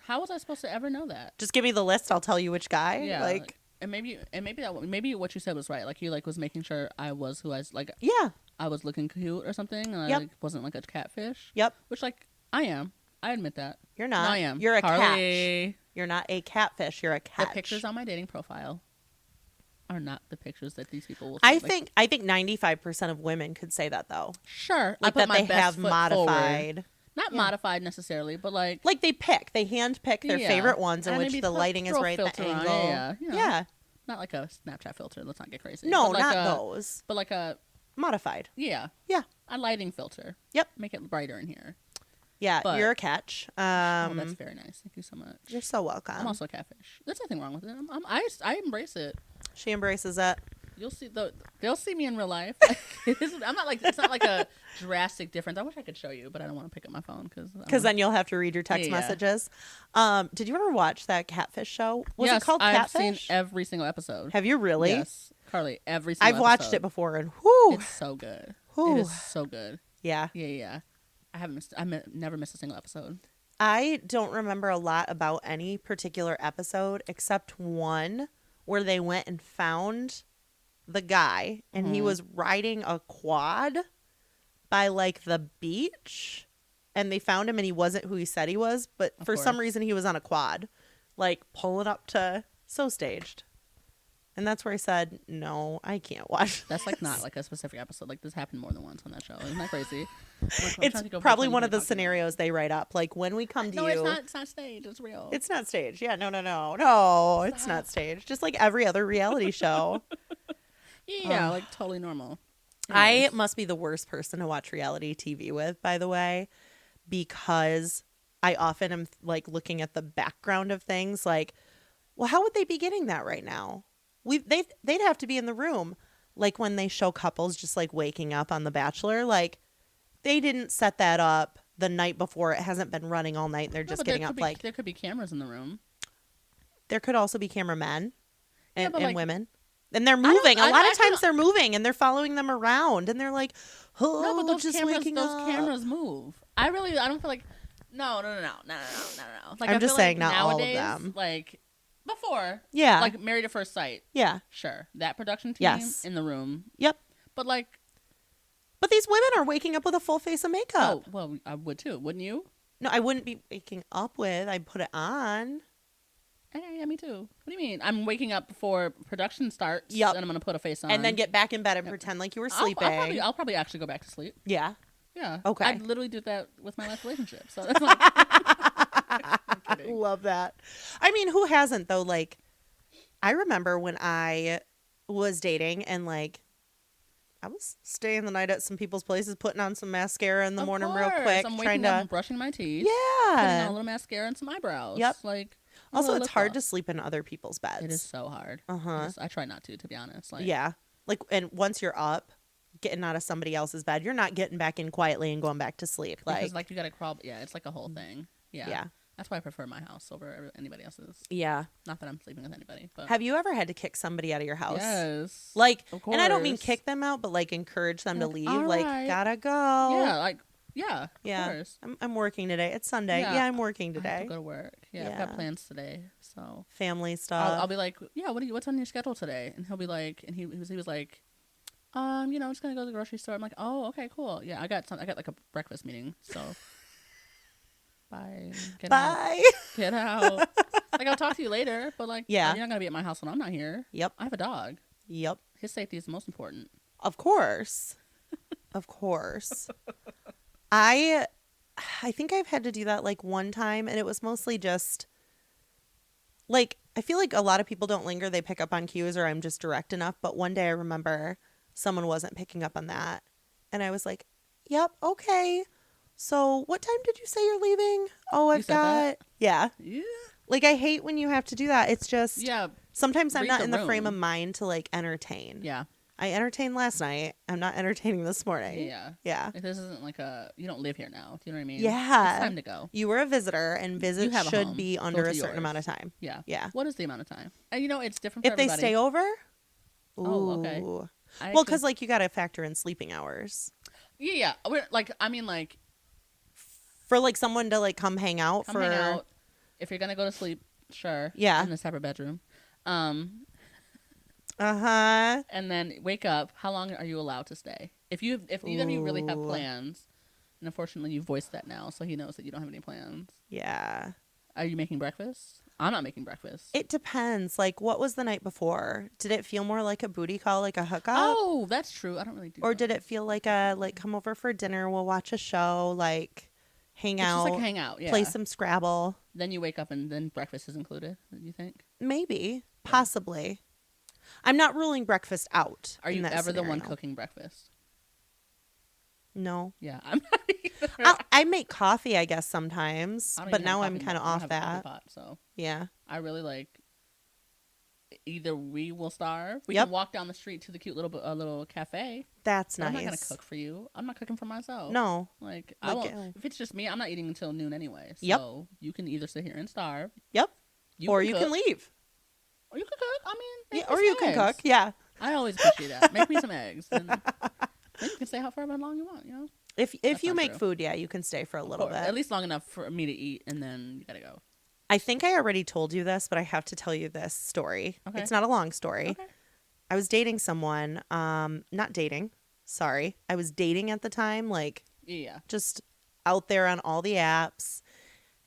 How was I supposed to ever know that? Just give me the list. I'll tell you which guy. Yeah. Like. And maybe what you said was right. Like he like was making sure I was who I was like. Yeah. I was looking cute or something, and I like, wasn't like a catfish. Yep. Which like I am. I admit that. You're not. No, I am. You're a Carly. catch. You're not a catfish. You're a catch. The pictures on my dating profile are not the pictures that these people will. I think 95% of women could say that though. Sure. Like I put that my they best have foot modified. Forward. Not modified necessarily, but like they hand pick their favorite ones in which the lighting is right, the angle. Yeah. Yeah. Not like a Snapchat filter. Let's not get crazy. No, like not those. But like a modified. Yeah. Yeah. A lighting filter. Yep. Make it brighter in here. Yeah, but, you're a catch. that's very nice. Thank you so much. You're so welcome. I'm also a catfish. There's nothing wrong with it. I embrace it. She embraces it. You'll see they'll see me in real life. I'm not like it's not like a drastic difference. I wish I could show you, but I don't want to pick up my phone because then you'll have to read your text messages. Did you ever watch that catfish show? Was it called Catfish? Catfish? I've seen every single episode. Have you really? Yes, Carly. Every single. I've watched it before, and whoo, it's so good. Whew. It is so good. Yeah. Yeah. I never missed a single episode. I don't remember a lot about any particular episode except one where they went and found the guy and he was riding a quad by like the beach and they found him and he wasn't who he said he was, but for some reason he was on a quad like pulling up to So Staged. And that's where I said, no, I can't watch That's like not like a specific episode. Like this happened more than once on that show. Isn't that crazy? It's probably one of the scenarios they write up. Like when we come to you. No, it's not staged. It's real. It's not staged. Yeah, no. It's not staged. Just like every other reality show. Yeah, like totally normal. Anyways. I must be the worst person to watch reality TV with, by the way, because I often am like looking at the background of things like, well, how would they be getting that right now? They'd have to be in the room. Like when they show couples just like waking up on The Bachelor, like they didn't set that up the night before. It hasn't been running all night. They're just getting up like. There could be cameras in the room. There could also be cameramen and like, women. And they're moving. A lot of times they're moving and they're following them around and they're like, oh, no, but those just cameras, waking those up. cameras move. I don't feel like, no. Like, I'm just saying like not nowadays, all of them. Like before. Yeah. Like Married at First Sight. Yeah. Sure. That production team in the room. Yep. But like. But these women are waking up with a full face of makeup. Oh, well, I would too. Wouldn't you? No, I wouldn't be waking up with. I'd put it on. Yeah, me too. What do you mean? I'm waking up before production starts. Yep. And I'm going to put a face on. And then get back in bed and pretend like you were sleeping. I'll probably actually go back to sleep. Yeah. Yeah. Okay. I literally did that with my last relationship. So that's like. I'm kidding. Love that. I mean, who hasn't though? Like, I remember when I was dating and like, I was staying the night at some people's places, putting on some mascara in the morning real quick. I'm waking up and brushing my teeth. Yeah. Putting on a little mascara and some eyebrows. Yep. Like. Also, it's hard to sleep in other people's beds. It is so hard. I try not to be honest. Like, yeah. Like, and once you're up, getting out of somebody else's bed, you're not getting back in quietly and going back to sleep. Because like you got to crawl. Yeah, it's like a whole thing. Yeah. Yeah. That's why I prefer my house over anybody else's. Yeah. Not that I'm sleeping with anybody. But have you ever had to kick somebody out of your house? Yes. Like, of course. And I don't mean kick them out, but like encourage them to leave. Like, gotta go. Yeah. Like. Yeah, of course. I'm working today. It's Sunday. Yeah, I'm working today. I have to go to work. Yeah, I've got plans today. So family stuff. I'll be like, yeah, what's on your schedule today? And he'll be like, and he was like, I'm just gonna go to the grocery store. I'm like, oh, okay, cool. Yeah, I got like a breakfast meeting. So bye. Get out. Like I'll talk to you later, but like, you're not gonna be at my house when I'm not here. Yep. I have a dog. Yep. His safety is the most important. Of course. Of course. I think I've had to do that like one time, and it was mostly just like I feel like a lot of people don't linger. They pick up on cues, or I'm just direct enough. But one day I remember someone wasn't picking up on that. And I was like, yep, okay. So what time did you say you're leaving? Oh, I've got... Yeah. Yeah. Like, I hate when you have to do that. It's just... Yeah. Sometimes I'm not in the room. frame of mind to, like, entertain. Yeah. I entertained last night. I'm not entertaining this morning. Yeah. Yeah. If this isn't like you don't live here now. Do you know what I mean? Yeah. It's time to go. You were a visitor, and visits should be under a certain yours. amount of time. Yeah. Yeah. What is the amount of time? And it's different for everybody. If they stay over? Ooh. Oh, okay. Well, because, like, you got to factor in sleeping hours. Yeah. We're, for, like, someone to, like, come hang out. If you're going to go to sleep, sure. Yeah. In a separate bedroom. Uh-huh. And then wake up. How long are you allowed to stay? If neither of you really have plans, and unfortunately you voiced that now, so he knows that you don't have any plans. Yeah. Are you making breakfast? I'm not making breakfast. It depends. Like, what was the night before? Did it feel more like a booty call, like a hookup? Oh, that's true. I don't really do Or that. did it feel like come over for dinner, we'll watch a show, like, hang out. Just like hang out, yeah. Play some Scrabble. Then you wake up and then breakfast is included, you think? Maybe. Possibly. I'm not ruling breakfast out. Are you ever the one cooking breakfast? No. Yeah, I'm not either. I make coffee, I guess, sometimes. But now I'm kind of off that. Pot, so yeah. I really either we will starve. We Yep. can walk down the street to the cute little cafe. That's nice. I'm not going to cook for you. I'm not cooking for myself. No. Like I won't. If it's just me, I'm not eating until noon anyway. So yep. you can either sit here and starve. Yep. You can leave. Or you can cook. I mean, or you can cook. Yeah. I always appreciate that. Make me some eggs. And then you can stay out for however long you want, If you make food, yeah, you can stay for a little bit. At least long enough for me to eat, and then you gotta go. I think I already told you this, but I have to tell you this story. Okay. It's not a long story. Okay. I was dating someone, not dating, sorry. I was dating at the time, like, just out there on all the apps.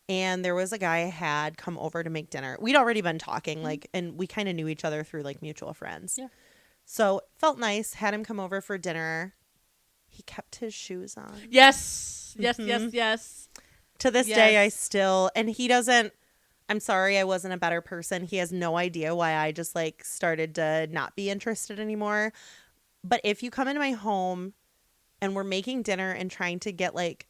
And there was a guy I had come over to make dinner. We'd already been talking, like, and we kind of knew each other through, like, mutual friends. Yeah. So it felt nice, had him come over for dinner. He kept his shoes on. Yes. Yes, Mm-hmm. yes. To this day, I still, and he doesn't, I'm sorry I wasn't a better person. He has no idea why I just, like, started to not be interested anymore. But if you come into my home and we're making dinner and trying to get, like,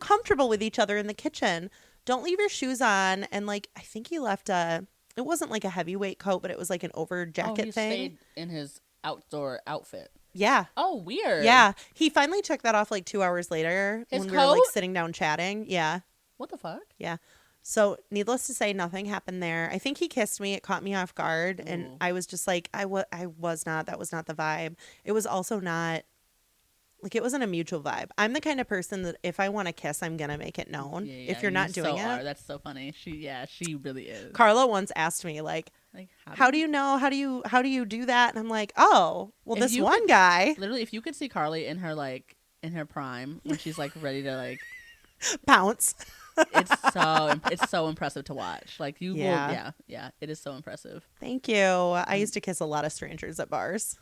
comfortable with each other in the kitchen, don't leave your shoes on. And, like, I think he left it wasn't like a heavyweight coat, but it was like an over jacket thing. He stayed in his outdoor outfit. Yeah. Oh, weird. Yeah. He finally took that off like 2 hours later when we were, like, sitting down chatting. Yeah. What the fuck? Yeah. So needless to say, nothing happened there. I think he kissed me. It caught me off guard. Ooh. And I was just like, that was not the vibe. It was also not, like, it wasn't a mutual vibe. I'm the kind of person that if I want to kiss, I'm going to make it known. Yeah, if you're not doing it. That's so funny. She really is. Carla once asked me, like how do you know? How do you do that? And I'm like, oh, well, this one guy. Literally, if you could see Carly in her prime when she's, like, ready to, like, pounce. It's so impressive to watch. Like, you will, yeah, it is so impressive. Thank you. I used to kiss a lot of strangers at bars.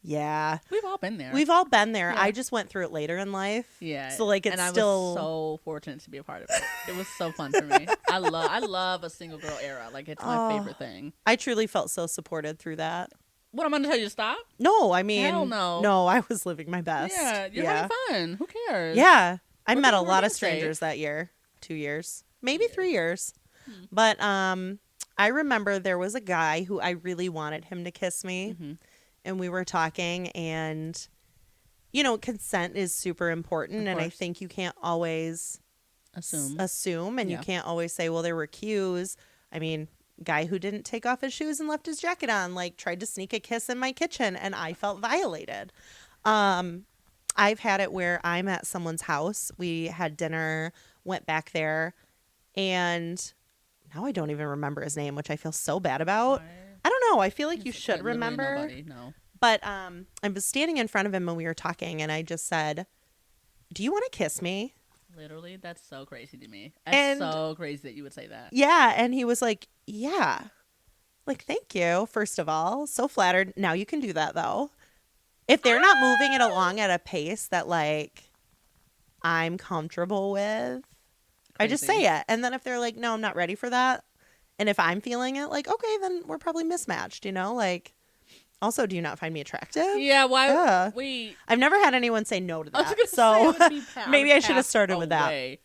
Yeah. We've all been there. Yeah. Yeah. I just went through it later in life. Yeah. So, like, it's and still... I was so fortunate to be a part of it. It was so fun for me. I love a single girl era. Like, it's my favorite thing. I truly felt so supported through that. What, I'm going to tell you to stop? No, I mean... Hell no. No, I was living my best. Yeah, you're having fun. Who cares? Yeah. I met a lot of strangers that year. 2 years. Maybe 3 years. But I remember there was a guy who I really wanted him to kiss me. Mm-hmm. And we were talking, and, consent is super important. And I think you can't always assume, and you can't always say, well, there were cues. I mean, guy who didn't take off his shoes and left his jacket on, like, tried to sneak a kiss in my kitchen, and I felt violated. I've had it where I'm at someone's house. We had dinner, went back there, and now I don't even remember his name, which I feel so bad about. I don't know. I feel like you should remember. Nobody, no. But I was standing in front of him when we were talking, and I just said, do you want to kiss me? Literally, that's so crazy to me. That's so crazy that you would say that. Yeah, and he was like, yeah. Like, thank you, first of all. So flattered. Now you can do that, though. If they're not moving it along at a pace that, like, I'm comfortable with, I just say it. And then if they're like, no, I'm not ready for that, and if I'm feeling it, like, okay, then we're probably mismatched, like, Also, do you not find me attractive? Yeah, why? Ugh. Wait. I've never had anyone say no to I was that. gonna So say, I would be maybe I should have started with that. away.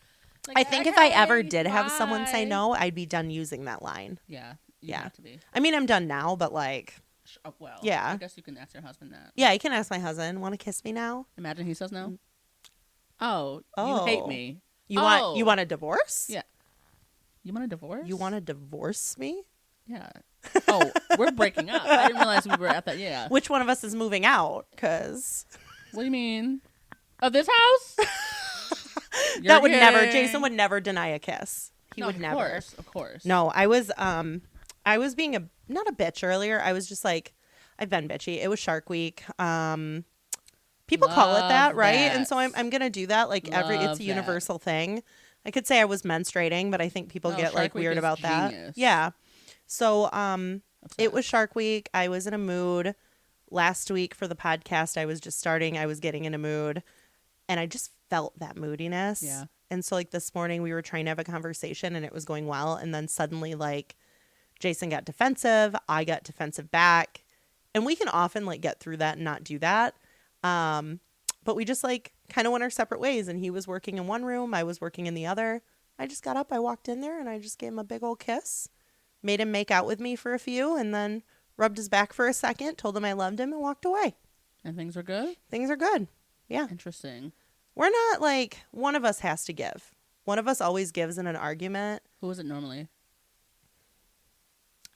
Like, I think if I ever okay, did have someone say bye. no, I'd be done using that line. Yeah. You Yeah. have to be. I mean, I'm done now, but like, Well. Yeah. I guess you can ask your husband that. yeah, you can ask my husband, want to kiss me now? Imagine he says no. Oh, Oh. you hate me. You want a divorce? Yeah. You want a divorce? You want to divorce me? Yeah. Oh, we're breaking up. I didn't realize we were at that. Yeah. Which one of us is moving out? Because What do you mean? Of this house? that would never. kidding. Jason would never deny a kiss. He No, would of never. Of course. No, I was being not a bitch earlier. I was just like, I've been bitchy. It was Shark Week. People call it that, Love right? that. And so I'm gonna do that. Like it's Love a that. universal thing. I could say I was menstruating, but I think people No, get Shark like Week weird is about that. genius. Yeah. So That's it sad. was Shark Week. I was in a mood. Last week for the podcast, I was just starting. I was getting in a mood, and I just felt that moodiness. Yeah. And so like this morning, we were trying to have a conversation, and it was going well. And then suddenly, like, Jason got defensive. I got defensive back, and we can often like get through that and not do that. But we just like kind of went our separate ways, and he was working in one room, I was working in the other. I just got up, I walked in there, and I just gave him a big old kiss, made him make out with me for a few, and then rubbed his back for a second, told him I loved him, and walked away. And things were good? Things are good. Yeah. Interesting. We're not like, one of us has to give. One of us always gives in an argument. Who is it normally?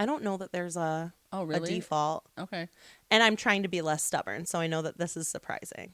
I don't know that there's a really? default. Okay. And I'm trying to be less stubborn, so I know that this is surprising.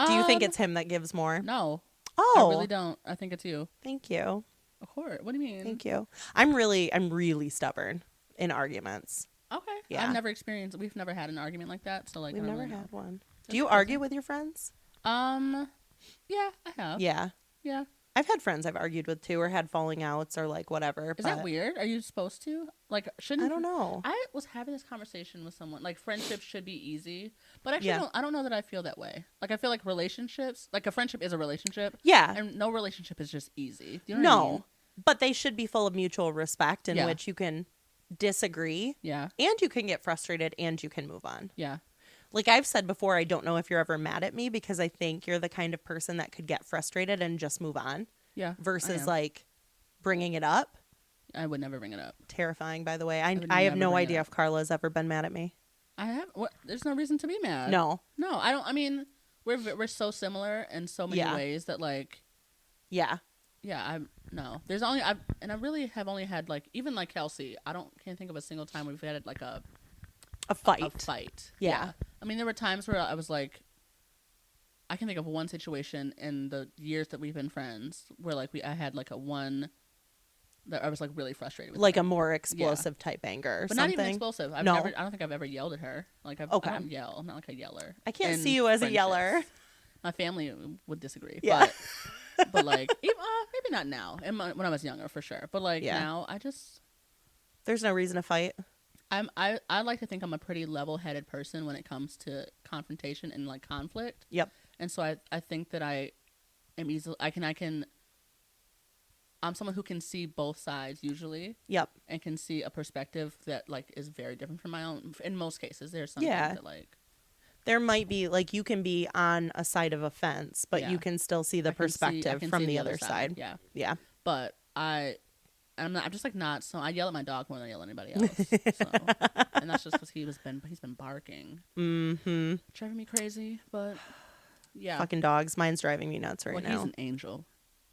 Do you think it's him that gives more? No. Oh, I really don't. I think it's you. thank you. Of course. What do you mean? Thank you. I'm really stubborn in arguments. Okay. Yeah. I've never experienced. We've never had an argument like that. So like, We've I don't never really know. had one. That's Do you crazy. argue with your friends? Yeah, I have. Yeah. Yeah. I've had friends I've argued with too, or had falling outs, or like whatever. Is that weird? Are you supposed to? Like, shouldn't I don't know. I was having this conversation with someone. Like, friendships should be easy, but actually, Yeah. I don't know that I feel that way. Like, I feel like relationships, like a friendship is a relationship, Yeah. and no relationship is just easy. Do you know what I mean? No, but they should be full of mutual respect in Yeah. which you can disagree Yeah. and you can get frustrated and you can move on. Yeah. Like I've said before, I don't know if you're ever mad at me because I think you're the kind of person that could get frustrated and just move on Yeah. I versus am. like bringing it up. I would never bring it up. Terrifying, by the way. I would have never no bring it idea up. if Carla's ever been mad at me. I have. What? There's no reason to be mad. No. No, I don't. I mean, we're so similar in so many Yeah. ways that like, Yeah. yeah, I'm no. There's only I really have only had like even like Kelsey. Can't think of a single time we've had like a fight. A fight. Yeah. I mean, there were times where I was like, I can think of one situation in the years that we've been friends where like I had like a one that I was like really frustrated with. Like her. a more explosive type anger or But something. not even explosive. I No. don't think I've ever yelled at her. Like I Okay. don't yell. I'm not like a yeller. I can't in see you as a friendships. yeller. My family would disagree. Yeah. But like even, maybe not now. When I was younger, for sure. But like Yeah. now, There's no reason to fight. I like to think I'm a pretty level-headed person when it comes to confrontation and like conflict. Yep. And so I think that I am easily I'm someone who can see both sides usually. Yep. And can see a perspective that like is very different from my own. In most cases, there's some Yeah. things that like There might be like you can be on a side of a fence, but Yeah. you can still see the I can perspective see from the other side. Yeah. Yeah. But I'm just like not so. I yell at my dog more than I yell at anybody else. So. And that's just because he's been barking, driving me crazy. But yeah, Fucking dogs. Mine's driving me nuts right well, now. he's an angel.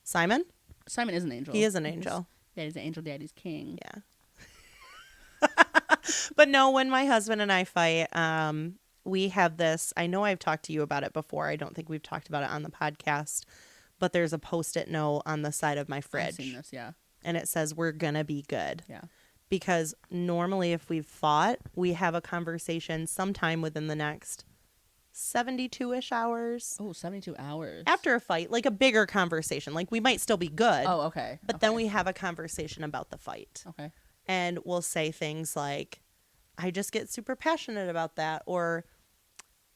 Simon? Simon is an angel. He is an angel. Daddy's an angel. Daddy's king. Yeah. But no, when my husband and I fight, we have this. I know I've talked to you about it before. I don't think we've talked about it on the podcast, but there's a Post-it note on the side of my fridge. I've seen this. Yeah. And it says, "We're going to be good." Yeah. Because normally if we've fought, we have a conversation sometime within the next 72-ish hours. Oh, 72 hours. After a fight, like a bigger conversation. Like we might still be good. Oh, okay. But then we have a conversation about the fight. Okay. And we'll say things like, "I just get super passionate about that," or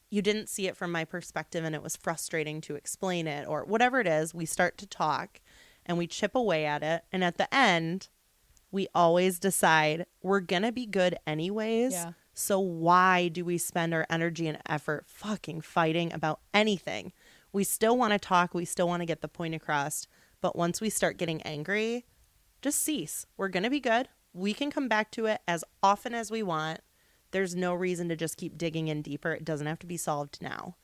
"You didn't see it from my perspective and it was frustrating to explain it," or whatever it is. We start to talk and we chip away at it. And at the end, we always decide we're going to be good anyways. Yeah. So why do we spend our energy and effort fucking fighting about anything? We still want to talk. We still want to get the point across. But once we start getting angry, just cease. We're going to be good. We can come back to it as often as we want. There's no reason to just keep digging in deeper. It doesn't have to be solved now.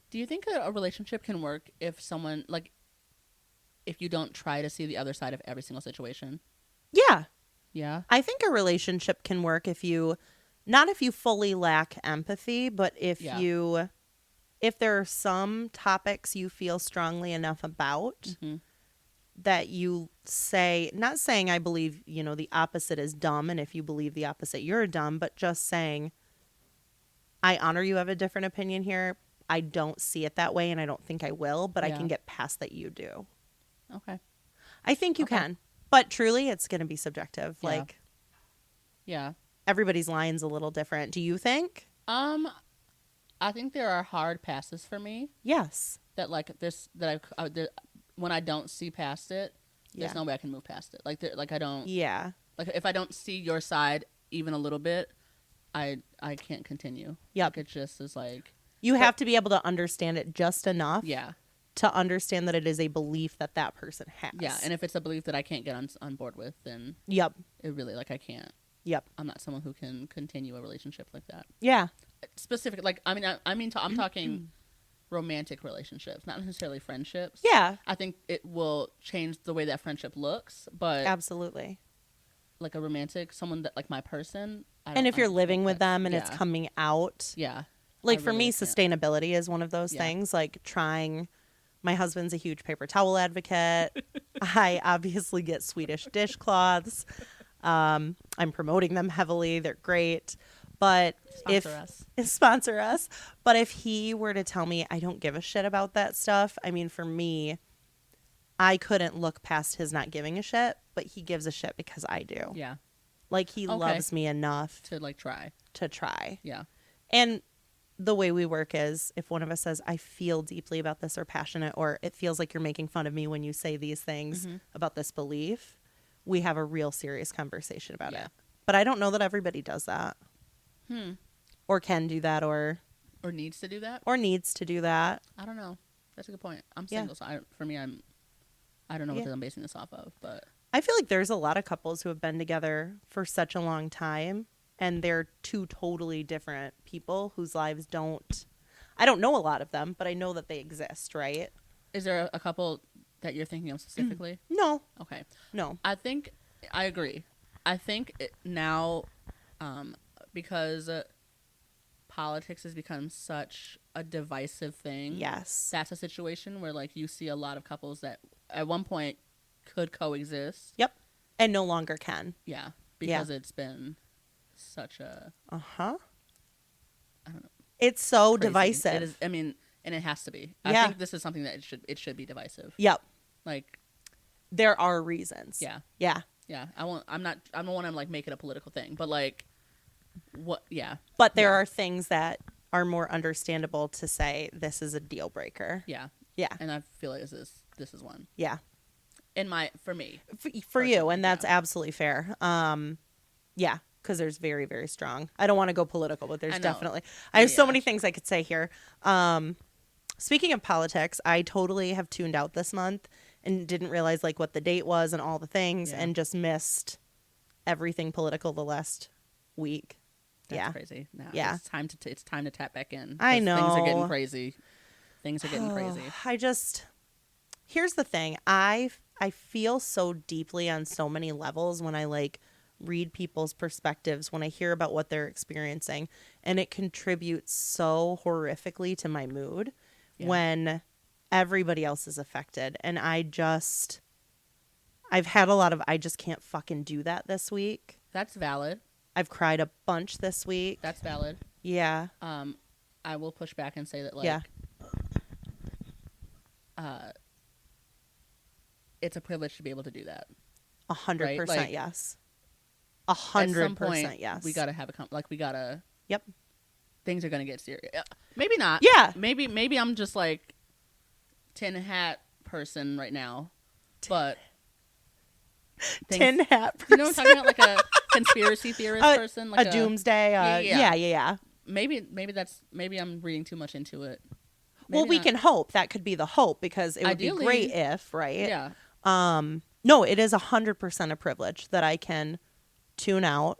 Do you think a relationship can work if someone, like, if you don't try to see the other side of every single situation? Yeah. Yeah? I think a relationship can work if you, not if you fully lack empathy, but if if there are some topics you feel strongly enough about that you say, not saying I believe, the opposite is dumb, and if you believe the opposite, you're dumb, but just saying, I honor you have a different opinion here. I don't see it that way, and I don't think I will, but I can get past that you do. Okay. I think you can. But truly, it's going to be subjective. Yeah. Like, yeah, everybody's line's a little different. Do you think? I think there are hard passes for me. Yes. That, like, this, that when I don't see past it, there's no way I can move past it. Like I don't. Yeah. Like, if I don't see your side even a little bit, I can't continue. Yep. Like, it just is like. You have to be able to understand it just enough. Yeah. To understand that it is a belief that that person has. Yeah, and if it's a belief that I can't get on board with, then it really, like, I can't. Yep. I'm not someone who can continue a relationship like that. Yeah. Specific, like, I'm talking romantic relationships, not necessarily friendships. Yeah. I think it will change the way that friendship looks, but absolutely. Like a romantic, someone that, like, my person. And if you're living with them and it's coming out. Yeah. Like, for me, sustainability is one of those things. Like, trying. My husband's a huge paper towel advocate. I obviously get Swedish dishcloths. I'm promoting them heavily. They're great. But sponsor us. But if he were to tell me I don't give a shit about that stuff, I mean, for me, I couldn't look past his not giving a shit, but he gives a shit because I do. Yeah. Like, he loves me enough to, like, try. Yeah. And the way we work is if one of us says, I feel deeply about this or passionate, or it feels like you're making fun of me when you say these things about this belief, we have a real serious conversation about it. But I don't know that everybody does that. Or can do that, or needs to do that. I don't know. That's a good point. I'm single, so I don't know what I'm basing this off of, but I feel like there's a lot of couples who have been together for such a long time, and they're two totally different people whose lives I don't know a lot of them, but I know that they exist, right? Is there a couple that you're thinking of specifically? No. Okay. No. I agree. I think now, because politics has become such a divisive thing. Yes. That's a situation where, like, you see a lot of couples that at one point could coexist. Yep. And no longer can. Yeah. Because it's been such a I don't know. It's so crazy. divisive. It is, I mean, and it has to be. Yeah. I think this is something that it should be divisive. Yep. Like, there are reasons. Yeah. Yeah. Yeah. I don't want to, like, make it a political thing, but, like, what? Yeah. But there are things that are more understandable to say this is a deal breaker. Yeah. Yeah. And I feel like this is one. Yeah. For me. For you, and that's absolutely fair. Yeah. Because there's very, very strong. I don't want to go political, but there's definitely. I have so many things I could say here. Speaking of politics, I totally have tuned out this month and didn't realize, like, what the date was and all the things, and just missed everything political the last week. That's crazy. Now it's time to tap back in. I know. Things are getting crazy. Here's the thing. I feel so deeply on so many levels when I, like, read people's perspectives, when I hear about what they're experiencing, and it contributes so horrifically to my mood when everybody else is affected. And I've had a lot of I just can't fucking do that this week. That's valid. I've cried a bunch this week. That's valid. Yeah. I will push back and say that, like, it's a privilege to be able to do that. 100%, right? Yes. 100%, yes. We gotta have we gotta. Yep. Things are gonna get serious. Maybe not. Yeah. Maybe I'm just, like, tin hat person right now, but tin hat person. You know what I'm talking about? Like conspiracy theorist person, like a doomsday. Yeah. Maybe I'm reading too much into it. Well, we can hope that could be the hope, because it would be great if, right? Yeah. No, it is 100% a privilege that I can tune out,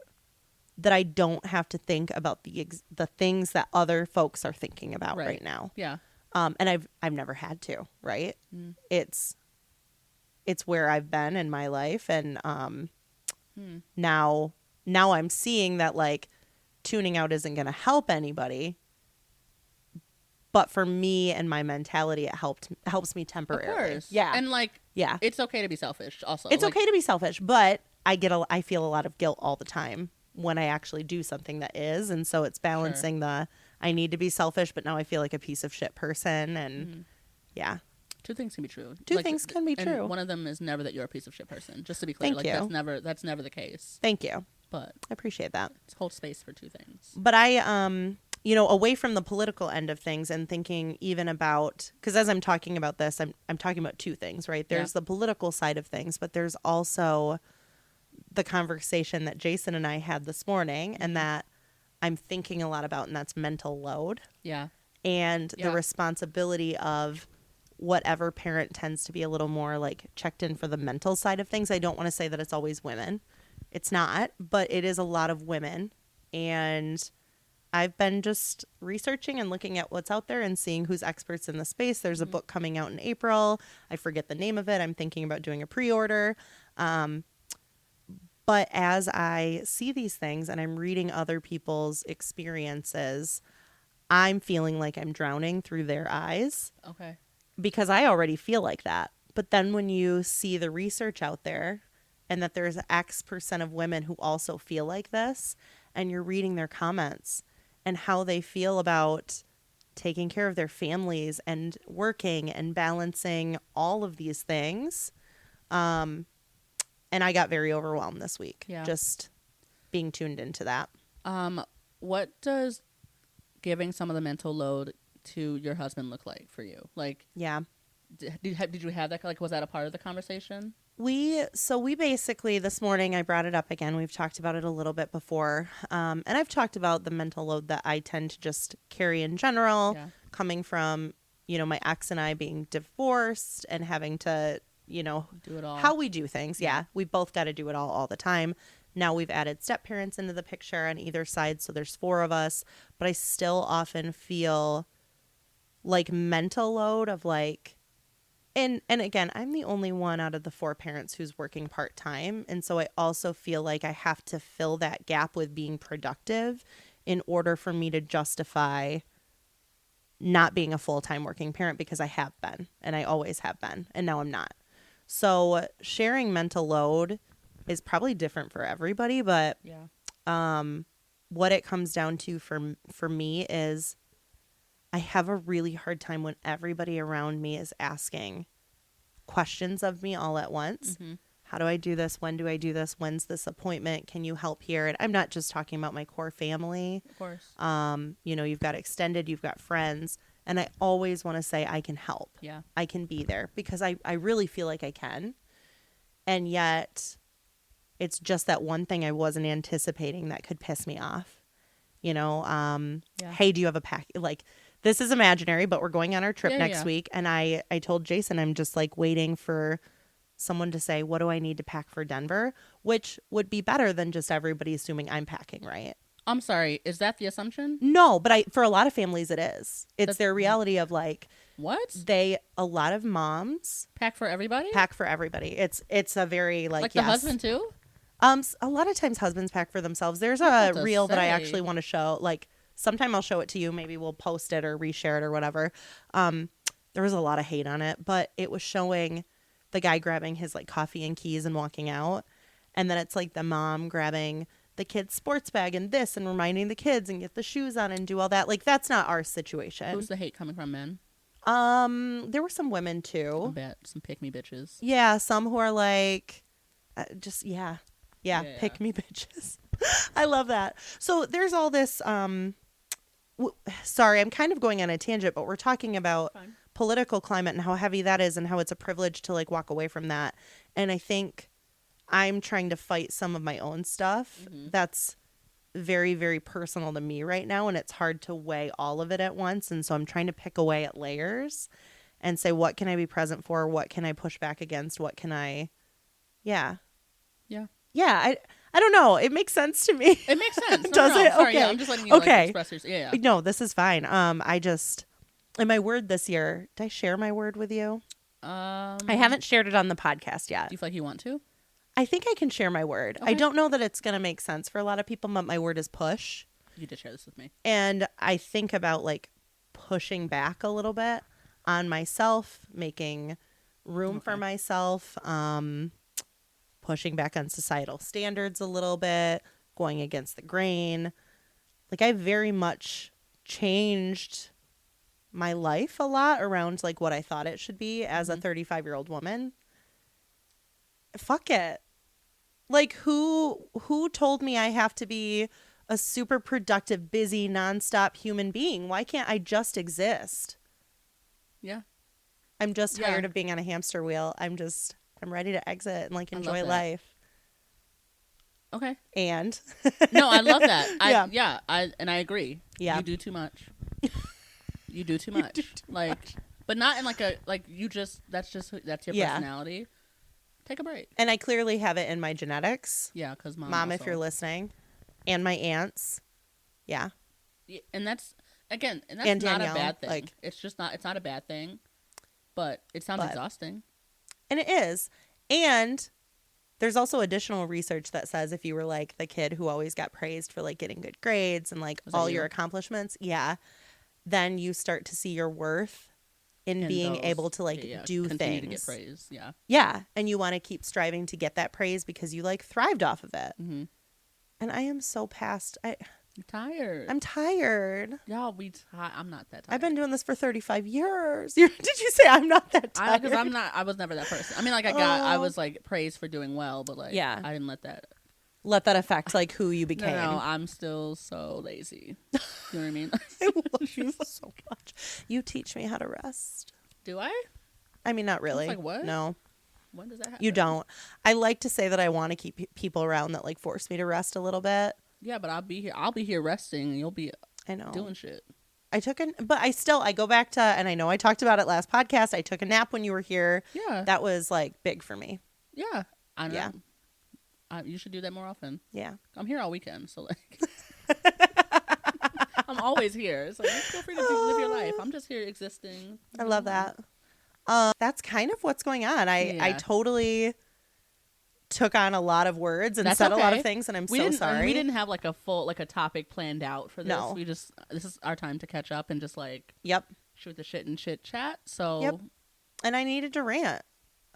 that I don't have to think about the things that other folks are thinking about right now. Yeah. And I've never had to, right? It's where I've been in my life, and now I'm seeing that, like, tuning out isn't going to help anybody. But for me and my mentality, it helps me temporarily. Of course. Yeah. And it's okay to be selfish also. It's okay to be selfish, but I feel a lot of guilt all the time when I actually do something that is. And so it's balancing I need to be selfish, but now I feel like a piece of shit person. And yeah. Two things can be true. Two things can be true. And one of them is never that you're a piece of shit person. Just to be clear. Thank you. That's never the case. Thank you. But I appreciate that. Let's hold space for two things. But I away from the political end of things and thinking even about, because as I'm talking about this, I'm talking about two things, right? There's the political side of things, but there's also the conversation that Jason and I had this morning, and that I'm thinking a lot about, and that's mental load. Yeah. And the responsibility of whatever parent tends to be a little more like checked in for the mental side of things. I don't want to say that it's always women. It's not, but it is a lot of women. And I've been just researching and looking at what's out there and seeing who's experts in the space. There's a book coming out in April. I forget the name of it. I'm thinking about doing a pre-order. But as I see these things and I'm reading other people's experiences, I'm feeling like I'm drowning through their eyes. Okay. Because I already feel like that. But then when you see the research out there and that there's X% of women who also feel like this, and you're reading their comments and how they feel about taking care of their families and working and balancing all of these things. And I got very overwhelmed this week. Yeah. Just being tuned into that. What does giving some of the mental load to your husband look like for you? Like, yeah. Did you have that? Like, was that a part of the conversation? We basically, this morning I brought it up again. We've talked about it a little bit before. And I've talked about the mental load that I tend to just carry in general, coming from, my ex and I being divorced and having to, do it all. How we do things. Yeah. We both got to do it all the time. Now we've added step parents into the picture on either side. So there's 4 of us, but I still often feel like mental load of like, and again, I'm the only one out of the 4 parents who's working part-time. And so I also feel like I have to fill that gap with being productive in order for me to justify not being a full-time working parent, because I have been, and I always have been, and now I'm not. So sharing mental load is probably different for everybody, but what it comes down to for me is I have a really hard time when everybody around me is asking questions of me all at once. Mm-hmm. How do I do this? When do I do this? When's this appointment? Can you help here? And I'm not just talking about my core family. Of course. You've got extended, you've got friends. And I always want to say I can help. Yeah. I can be there because I really feel like I can. And yet it's just that one thing I wasn't anticipating that could piss me off. Hey, do you have a pack? Like, this is imaginary, but we're going on our trip next week. And I told Jason, I'm just like waiting for someone to say, what do I need to pack for Denver? Which would be better than just everybody assuming I'm packing, right? I'm sorry. Is that the assumption? No, but for a lot of families it is. That's their reality of like, what? A lot of moms pack for everybody. It's a very like the husband too. A lot of times husbands pack for themselves. There's a reel that I actually want to show. Like, sometime I'll show it to you. Maybe we'll post it or reshare it or whatever. There was a lot of hate on it, but it was showing the guy grabbing his like coffee and keys and walking out. And then it's like the mom grabbing the kid's sports bag and this and reminding the kids and get the shoes on and do all that. Like, that's not our situation. Who's the hate coming from, men? There were some women too. I bet. Some pick me bitches. Yeah. Some who are like, pick me bitches. I love that. So there's all this, sorry, I'm kind of going on a tangent, but we're talking about political climate and how heavy that is and how it's a privilege to like walk away from that. And I think I'm trying to fight some of my own stuff that's very, very personal to me right now, and it's hard to weigh all of it at once. And so I'm trying to pick away at layers and say, what can I be present for? What can I push back against? What can I, yeah. I don't know. It makes sense to me. It makes sense. Does it? Sorry, okay. yeah, I'm just letting you express yours. Yeah. No, this is fine. And my word this year, did I share my word with you? I haven't shared it on the podcast yet. Do you feel like you want to? I think I can share my word. Okay. I don't know that it's going to make sense for a lot of people, but my word is push. You did share this with me. And I think about like pushing back a little bit on myself, making room for myself, pushing back on societal standards a little bit, going against the grain. Like I very much changed my life a lot around like what I thought it should be as a 35-year-old woman. Fuck it. Like who told me I have to be a super productive, busy, nonstop human being? Why can't I just exist? Yeah. I'm just tired of being on a hamster wheel. I'm ready to exit and like enjoy life. Okay. And no, I love that. I agree. Yeah. You do too much. You do too much. But not in like a that's your personality. Take a break. And I clearly have it in my genetics. Yeah, because mom, if you're listening, and my aunts. Yeah. And that's not Danielle, a bad thing. It's not a bad thing, but it sounds exhausting. And it is. And there's also additional research that says if you were like the kid who always got praised for like getting good grades and like all your accomplishments, then you start to see your worth in being able to like do continue things. To get praise, and you want to keep striving to get that praise because you like thrived off of it. Mm-hmm. And I am so past. I'm tired. I'm tired. Y'all, I'm not that tired. I've been doing this for 35 years. Did you say I'm not that tired? Because I'm not. I was never that person. I mean, like I was like praised for doing well, but like I didn't let that affect like who you became. No, I'm still so lazy. You know what I mean? I love you so much. You teach me how to rest. Do I? I mean, not really. Like what? No. When does that happen? You don't. I like to say that I want to keep people around that like force me to rest a little bit. Yeah, but I'll be here resting, and you'll be doing shit. I go back to, and I know I talked about it last podcast. I took a nap when you were here. Yeah, that was like big for me. Yeah, I know. Yeah. You should do that more often. Yeah, I'm here all weekend, so like, I'm always here. So feel free to live your life. I'm just here existing. I love that. That's kind of what's going on. I totally took on a lot of words and said a lot of things, and I'm so sorry. We didn't have like a full a topic planned out for this. No. This is our time to catch up and just like shoot the shit and chit chat. So and I needed to rant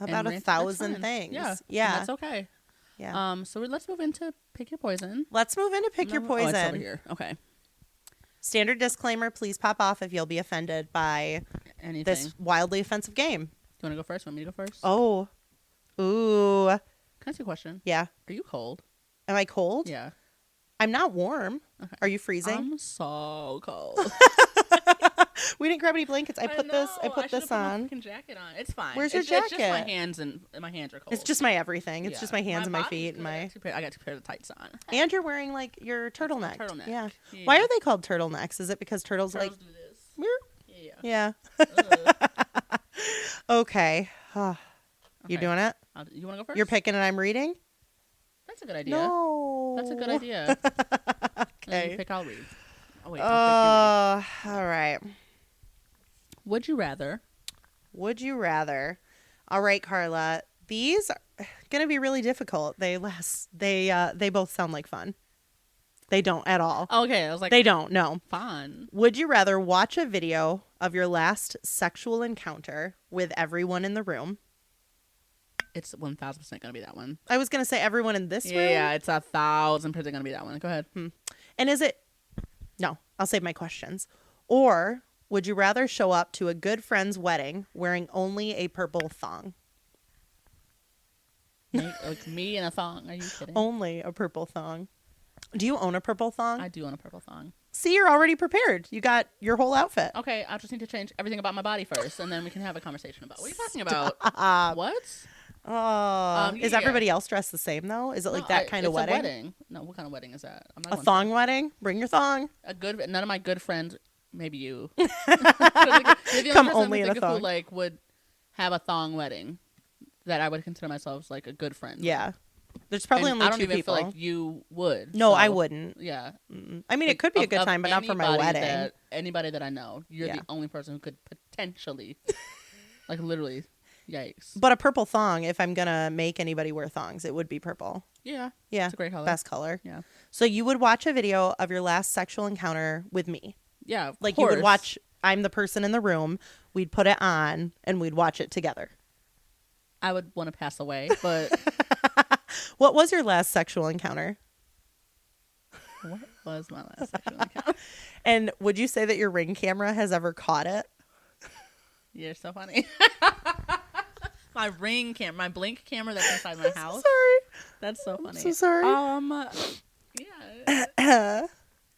about 1,000 things. Yeah, that's okay. Yeah. So let's move into pick your poison. Let's move into pick your poison. Oh, it's over here. Okay. Standard disclaimer: please pop off if you'll be offended by anything. This wildly offensive game. Do you want to go first? Want me to go first? Oh, ooh. Can I ask you a question? Yeah. Are you cold? Am I cold? Yeah. I'm not warm. Okay. Are you freezing? I'm so cold. We didn't grab any blankets. I put this on. My fucking jacket on. It's fine. Where's your jacket? It's just my hands and my hands are cold. It's just my everything. It's just my hands and my feet and my. I got 2 pairs of tights on. And you're wearing like your turtleneck. Yeah. Why are they called turtlenecks? Is it because turtles like? Do this. Yeah. Okay. You doing it? You want to go first? You're picking and I'm reading? That's a good idea. No. That's a good idea. Okay. You pick, I'll read. Oh, wait. All right. Would you rather? All right, Carla. These are going to be really difficult. They both sound like fun. They don't at all. Okay. I was like, they don't. No. Fun. Would you rather watch a video of your last sexual encounter with everyone in the room? It's 1,000% going to be that one. I was going to say everyone in this room. Yeah, it's 1,000% going to be that one. Go ahead. And is it... No, I'll save my questions. Or would you rather show up to a good friend's wedding wearing only a purple thong? Like me in a thong. Are you kidding? Only a purple thong. Do you own a purple thong? I do own a purple thong. See, you're already prepared. You got your whole outfit. Okay, I just need to change everything about my body first, and then we can have a conversation about what are you talking about? What? Is everybody else dressed the same though? Is it like that kind of wedding? It's a wedding. No, what kind of wedding is that? I'm not a thong wedding? Bring your thong. None of my good friends, maybe you. Come only in a thong. Who like would have a thong wedding that I would consider myself like a good friend. Yeah. There's probably only 2 people. I don't even feel like you would. No, I wouldn't. Yeah. I mean, it could be a good time, but not for my wedding. Anybody that I know, you're the only person who could potentially, like literally, yikes. But a purple thong, if I'm going to make anybody wear thongs, it would be purple. Yeah. Yeah. It's a great color. Best color. Yeah. So you would watch a video of your last sexual encounter with me. Yeah. Like you would watch, I'm the person in the room, we'd put it on, and we'd watch it together. I would want to pass away, but... What was your last sexual encounter? What was my last sexual encounter? And would you say that your Ring camera has ever caught it? You're so funny. My Ring camera, my Blink camera that's inside my house. Sorry. That's so funny. I'm so sorry. Yeah.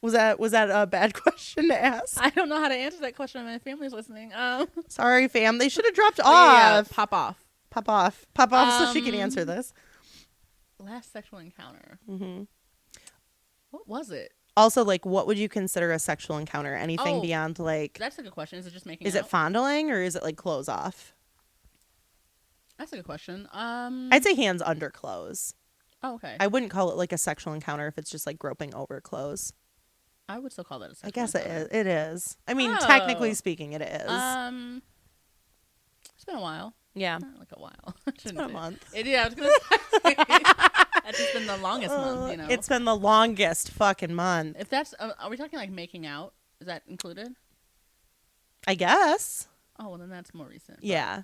Was that a bad question to ask? I don't know how to answer that question. My family's listening. Sorry, fam. They should have dropped off. Yeah, pop off So she can answer this. Last sexual encounter. Mm-hmm. What was it? Also, like, what would you consider a sexual encounter? Anything beyond, like... That's a good question. Is it just making Is it fondling, or is it, like, clothes off? That's a good question. I'd say hands under clothes. Oh, okay. I wouldn't call it, like, a sexual encounter if it's just, like, groping over clothes. I would still call that a sexual encounter. It is. It is. I mean, technically speaking, it is. It's been a while. Yeah. Not like a while. It's been a month. I was going to say. That's just been the longest month, you know. It's been the longest fucking month. If that's, are we talking like making out? Is that included? I guess. Oh, well, then that's more recent. Yeah.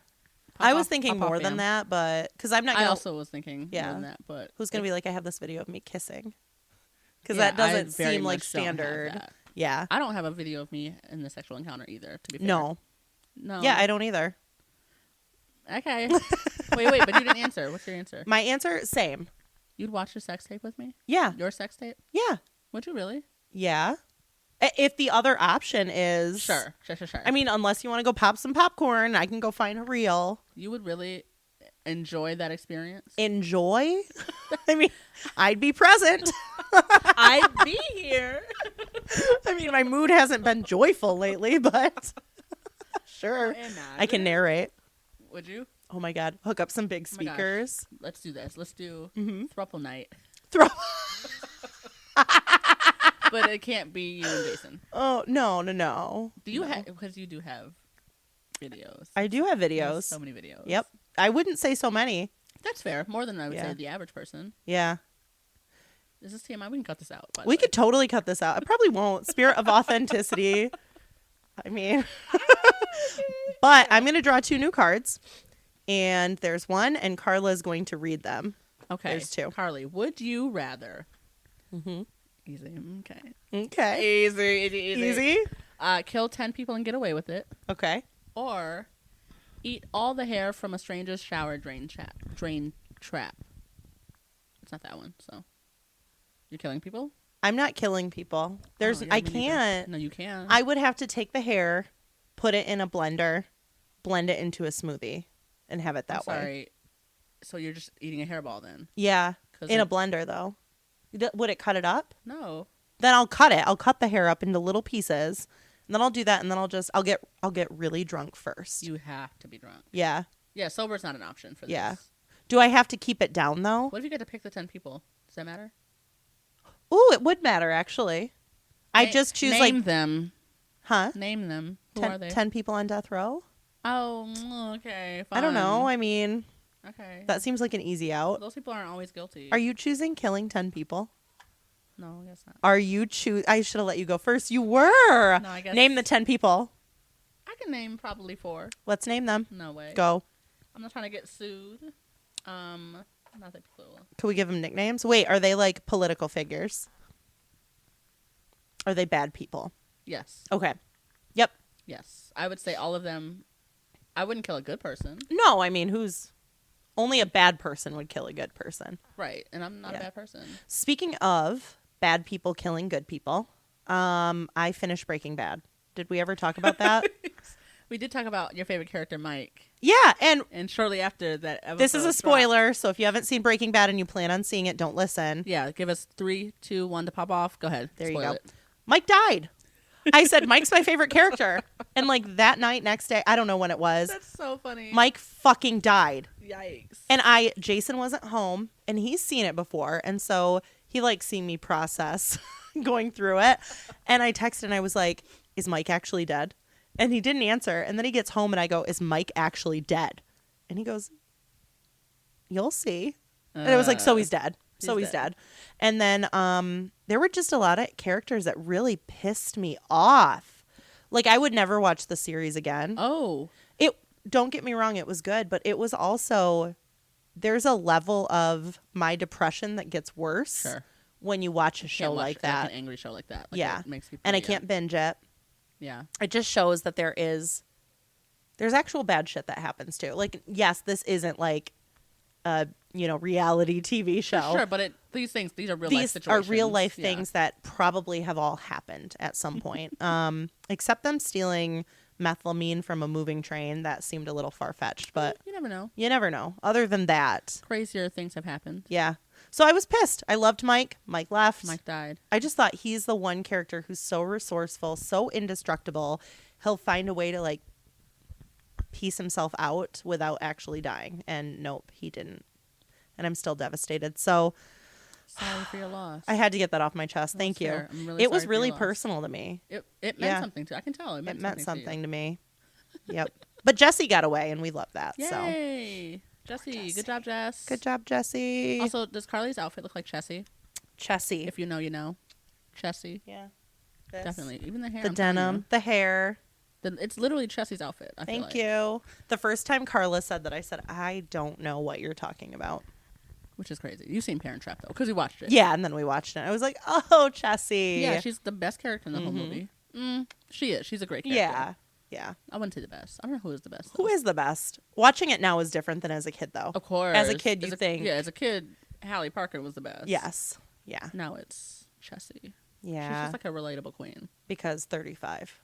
I was thinking more than that, but because I'm not. I also was thinking more than that, but who's gonna be like, I have this video of me kissing? Because that doesn't seem like standard. Yeah. I don't have a video of me in the sexual encounter either. To be fair. No. Yeah, I don't either. Okay. wait, but you didn't answer. What's your answer? My answer, same. You'd watch a sex tape with me? Yeah. Your sex tape? Yeah. Would you really? Yeah. If the other option is... Sure. I mean, unless you want to go pop some popcorn, I can go find a reel. You would really enjoy that experience? Enjoy? I mean, I'd be present. I'd be here. I mean, my mood hasn't been joyful lately, but sure. I can narrate. Would you? Oh my God. Hook up some big speakers. Let's do this. Let's do throuple night. But it can't be you and Jason. Oh, no. Do you have, because you do have videos. I do have videos. So many videos. Yep. I wouldn't say so many. That's fair. More than I would say the average person. Yeah. Is this TMI? We can cut this out. We could totally cut this out. I probably won't. Spirit of authenticity. I mean, but I'm going to draw 2 new cards. And there's one, and Carla is going to read them. Okay. There's 2. Carly, would you rather? Mm-hmm. Easy. Okay. Easy. Kill 10 people and get away with it. Okay. Or eat all the hair from a stranger's shower drain trap. It's not that one, so. You're killing people? I'm not killing people. I can't. No, you can. I would have to take the hair, put it in a blender, blend it into a smoothie, and have it that way. Sorry. So you're just eating a hairball then? Yeah. In a blender, though. Would it cut it up? No. Then I'll cut it. I'll cut the hair up into little pieces, and then I'll do that, and then I'll get really drunk first. You have to be drunk. Yeah. Yeah, sober's not an option for this. Yeah. Do I have to keep it down, though? What if you get to pick the 10 people? Does that matter? Ooh, it would matter, actually. I just choose, name them. Huh? Name them. Who are they? 10 people on death row? Oh, okay. Fine. I don't know. I mean... Okay. That seems like an easy out. Those people aren't always guilty. Are you choosing killing 10 people? No, I guess not. Are you I should have let you go first. You were. No, I guess. Name the 10 people. I can name probably 4. Let's name them. No way. Go. I'm not trying to get sued. Not that people. Can we give them nicknames? Wait, are they like political figures? Are they bad people? Yes. Okay. Yep. Yes. I would say all of them. I wouldn't kill a good person. No, I mean, only a bad person would kill a good person. Right. And I'm not a bad person. Speaking of bad people killing good people, I finished Breaking Bad. Did we ever talk about that? We did talk about your favorite character, Mike. Yeah, And shortly after that episode this is a spoiler, so if you haven't seen Breaking Bad and you plan on seeing it, don't listen. Yeah, give us 3, 2, 1 to pop off. Go ahead. There Spoil you go. It. Mike died. I said, Mike's my favorite character. And like that night, next day, I don't know when it was. That's so funny. Mike fucking died. Yikes. And Jason wasn't home and he's seen it before. And so he like seen me process going through it. And I texted and I was like, is Mike actually dead? And he didn't answer. And then he gets home and I go, is Mike actually dead? And he goes, you'll see. And it was like, so he's dead. He's dead. And then there were just a lot of characters that really pissed me off. Like I would never watch the series again. Oh. Don't get me wrong, it was good, but it was also, there's a level of my depression that gets worse when you watch a show like that. Like an angry show like that. Like yeah. It makes people, and I can't binge it. Yeah. It just shows that there's actual bad shit that happens too. Like, yes, this isn't like a, reality TV show. For sure, but these are real life situations. These are real life things that probably have all happened at some point. Except them stealing methylamine from a moving train. That seemed a little far-fetched, but you never know. You never know. Other than that, crazier things have happened. Yeah. So I was pissed. I loved Mike. Mike left. Mike died. I just thought he's the one character who's so resourceful, so indestructible. He'll find a way to like piece himself out without actually dying. And nope, he didn't. And I'm still devastated. So sorry for your loss. I had to get that off my chest. Thank you. I'm really it was sorry really for your personal to me. It meant something to. I can tell. It meant something to me. Yep. But Jesse got away, and we love that. Yay. So. Jesse. Good job, Jess. Good job, Jesse. Also, does Carly's outfit look like Chessie? Chessie. If you know, you know. Chessie. Yeah. Definitely. Even the hair. The denim. The hair. It's literally Chessie's outfit. Thank you. The first time Carla said that, I said, I don't know what you're talking about. Which is crazy. You've seen Parent Trap, though, because we watched it. Yeah, and then we watched it. I was like, oh, Chessie. Yeah, she's the best character in the whole movie. She is. She's a great character. Yeah. I wouldn't say the best. I don't know who is the best, though. Who is the best? Watching it now is different than as a kid, though. Of course. As a kid, you think. Yeah, as a kid, Hallie Parker was the best. Yes. Yeah. Now it's Chessie. Yeah. She's just like a relatable queen. Because 35.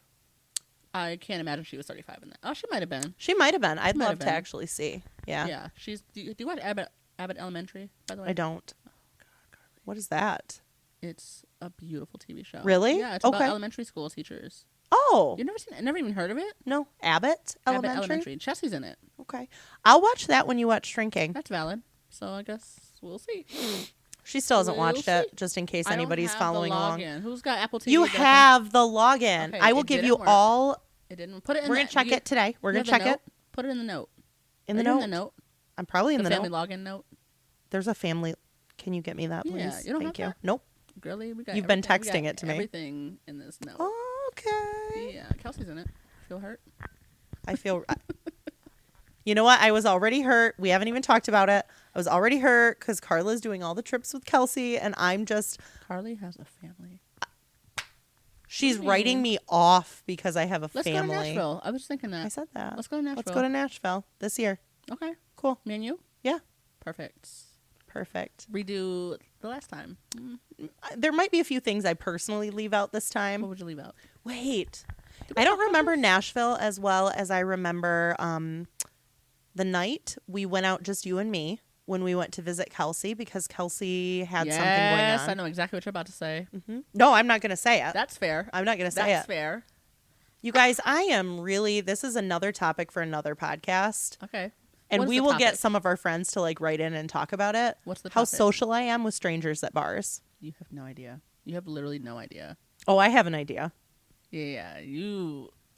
I can't imagine she was 35 in that. Oh, she might have been. She might have been. I'd love to actually see. Yeah. Yeah. Do you watch Abbott Elementary, by the way? I don't. Oh, God, Carly. What is that? It's a beautiful TV show. Really? Yeah, it's about elementary school teachers. Oh. You've never seen it? Never even heard of it? No. Abbott Elementary? Abbott Elementary. Chessie's in it. Okay. I'll watch that when you watch Shrinking. That's valid. So I guess we'll see. She still hasn't watched it, just in case anybody's following along. Who's got Apple TV? You have the login. Okay, I will give you all. It didn't. Put it in. We're going to check it today. We're going to check it. Put it in the note. In the note? I'm probably in the family note. login note. There's a family. Can you get me that, please? Yeah, you don't Thank have you. that? Nope. Girlie, we got. You've been texting it to me. Everything in this note. Okay. Yeah, Kelsey's in it. Feel hurt? I feel. You know what? I was already hurt. We haven't even talked about it. I was already hurt because Carla's doing all the trips with Kelsey, and I'm just. Carly has a family. She's writing me off because I have a family. Let's go to Nashville. I was thinking that. I said that. Let's go to Nashville. Let's go to Nashville this year. Okay. Cool. Me and you? Yeah. Perfect. Redo the last time. There might be a few things I personally leave out this time. What would you leave out? Wait. I don't remember Nashville as well as I remember the night we went out, just you and me, when we went to visit Kelsey because Kelsey had something going on. Yes, I know exactly what you're about to say. Mm-hmm. No, I'm not going to say it. That's fair. I'm not going to say it. That's fair. You guys, this is another topic for another podcast. Okay. And we will get some of our friends to like write in and talk about it. What's the topic? How social I am with strangers at bars. You have no idea. You have literally no idea. Oh, I have an idea. Yeah,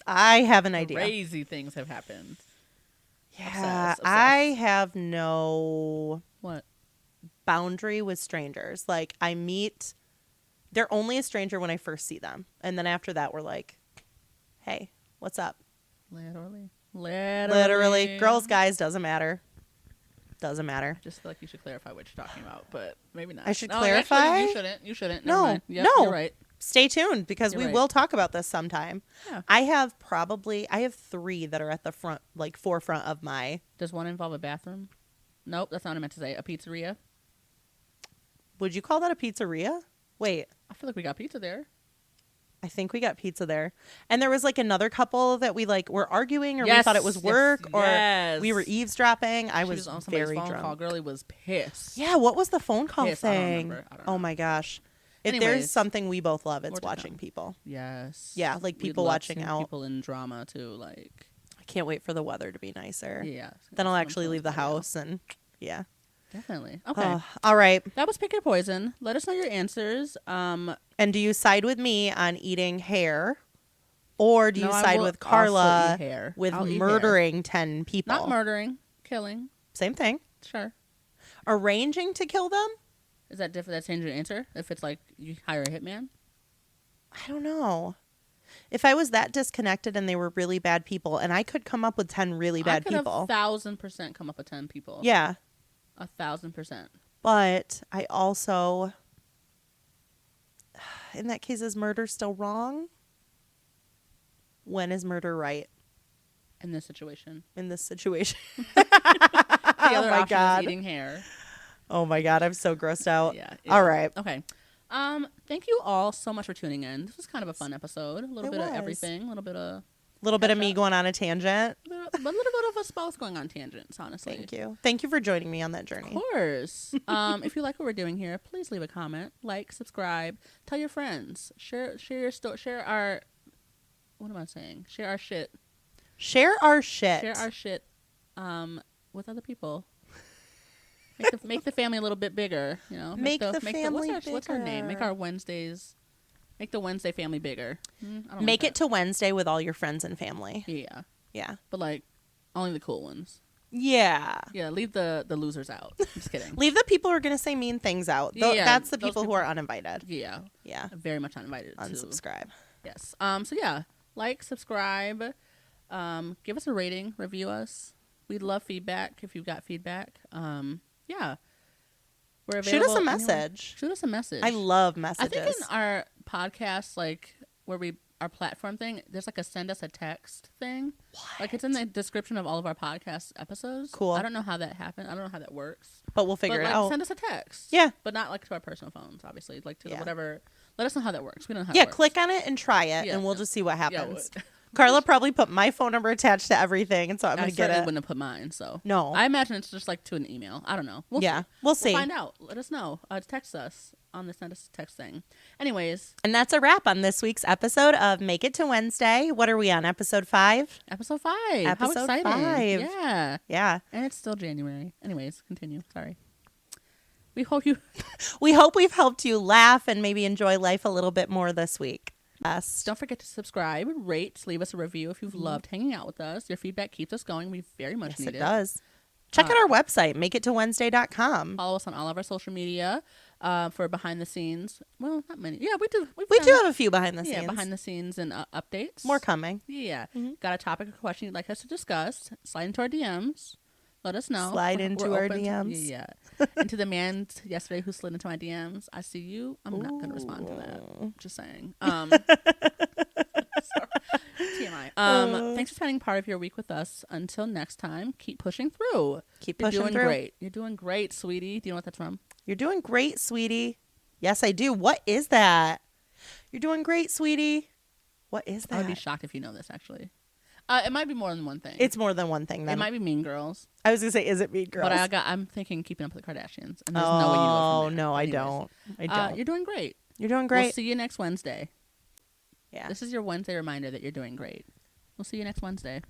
I have an idea. Crazy things have happened. Yeah, Obsessed. I have no what boundary with strangers. Like they're only a stranger when I first see them. And then after that, we're like, hey, what's up? Literally. Girls, guys, doesn't matter. Doesn't matter. I just feel like you should clarify what you're talking about, but maybe not. I should clarify? Actually, you shouldn't. Never mind. Yep, no. You're right. Stay tuned because we will talk about this sometime. Yeah. I have 3 that are at the front, like forefront of my. Does one involve a bathroom? Nope, that's not what I meant to say. A pizzeria? Would you call that a pizzeria? Wait. I feel like we got pizza there. I think we got pizza there. And there was like another couple that we like were arguing, or we thought it was work, or we were eavesdropping. I was on very phone drunk. Call. Girlie was pissed. Yeah, what was the phone call Pissed. thing? I don't Oh know. my gosh. If Anyways, there's something we both love, it's watching people. Yes. Yeah, like people watching out. People in drama too. Like, I can't wait for the weather to be nicer. Yeah. Then I'll actually leave the house and yeah. Definitely. Okay. All right. That was Pick Your Poison. Let us know your answers. And do you side with me on eating hair? Or do you side with Carla with murdering 10 people? Not murdering, killing. Same thing. Sure. Arranging to kill them? Is that different? That change your answer? If it's like you hire a hitman? I don't know. If I was that disconnected and they were really bad people, and I could come up with 10 really bad people. I could 1,000% come up with 10 people. Yeah. 1,000%. But I also, in that case, is murder still wrong? When is murder right? In this situation. In this situation. The other my option God. is eating hair. Oh my God, I'm so grossed out. Yeah. All right. Okay. Thank you all so much for tuning in. This was kind of a fun episode. A little bit of everything. A little bit of me going on a tangent. A little bit of us both going on tangents, honestly. Thank you. Thank you for joining me on that journey. Of course. If you like what we're doing here, please leave a comment, like, subscribe, tell your friends, share your story, share our. What am I saying? Share our shit. Share our shit. Share our shit, with other people. Make the family a little bit bigger. You know. Make the family bigger. What's our name? Make our Wednesdays. Make the Wednesday family bigger. Make it to Wednesday with all your friends and family. Yeah. Yeah. But like, only the cool ones. Yeah. Yeah. Leave the losers out. I'm just kidding. Leave the people who are going to say mean things out. That's the people who are uninvited. Yeah. Yeah. Very much uninvited. Unsubscribe. Yes. So yeah, like, subscribe, give us a rating, review us. We'd love feedback if you've got feedback. Yeah. We're available. Shoot us a message. Shoot us a message. I love messages. I think in our podcast, like our platform thing, there's like a send us a text thing. What? Like it's in the description of all of our podcast episodes. Cool. I don't know how that happened. I don't know how that works. But we'll figure it out. Send us a text. Yeah. But not like to our personal phones, obviously. Like to whatever. Let us know how that works. We don't know how Yeah, it works. click on it and try it, and we'll just see what happens. Yeah, Carla probably put my phone number attached to everything, and so I'm going to get it. I wouldn't have put mine, so. No. I imagine it's just like to an email. I don't know. We'll see. We'll see. We'll find out. Let us know. Text us on the send us a text thing. Anyways. And that's a wrap on this week's episode of Make It to Wednesday. What are we on, episode 5? Episode 5. Episode How exciting. 5. Yeah. Yeah. And it's still January. Anyways, continue. Sorry. We hope we've helped you laugh and maybe enjoy life a little bit more this week. Yes. Don't forget to subscribe, rate, leave us a review if you've loved hanging out with us. Your feedback keeps us going. We very much need it. Yes, it does. Check out our website, makeitToWednesday.com. Follow us on all of our social media for behind the scenes. Well, not many. Yeah, we do. We do have a few behind the scenes. Yeah, behind the scenes and updates. More coming. Yeah. Got a topic or question you'd like us to discuss? Slide into our DMs. Let us know. Slide into our DMs. Yeah. Into the man yesterday who slid into my DMs. I see you. I'm not going to respond to that. Just saying. TMI. Thanks for spending part of your week with us. Until next time, keep pushing through. Keep pushing through. Great. You're doing great, sweetie. Do you know what that's from? You're doing great, sweetie. Yes, I do. What is that? You're doing great, sweetie. What is that? I would be shocked if you know this, actually. It might be more than one thing. It's more than one thing, then. It might be Mean Girls. I was going to say, is it Mean Girls? But I'm thinking Keeping Up with the Kardashians. And there's no way you know it from there. No, I don't. I don't. You're doing great. You're doing great. We'll see you next Wednesday. Yeah. This is your Wednesday reminder that you're doing great. We'll see you next Wednesday.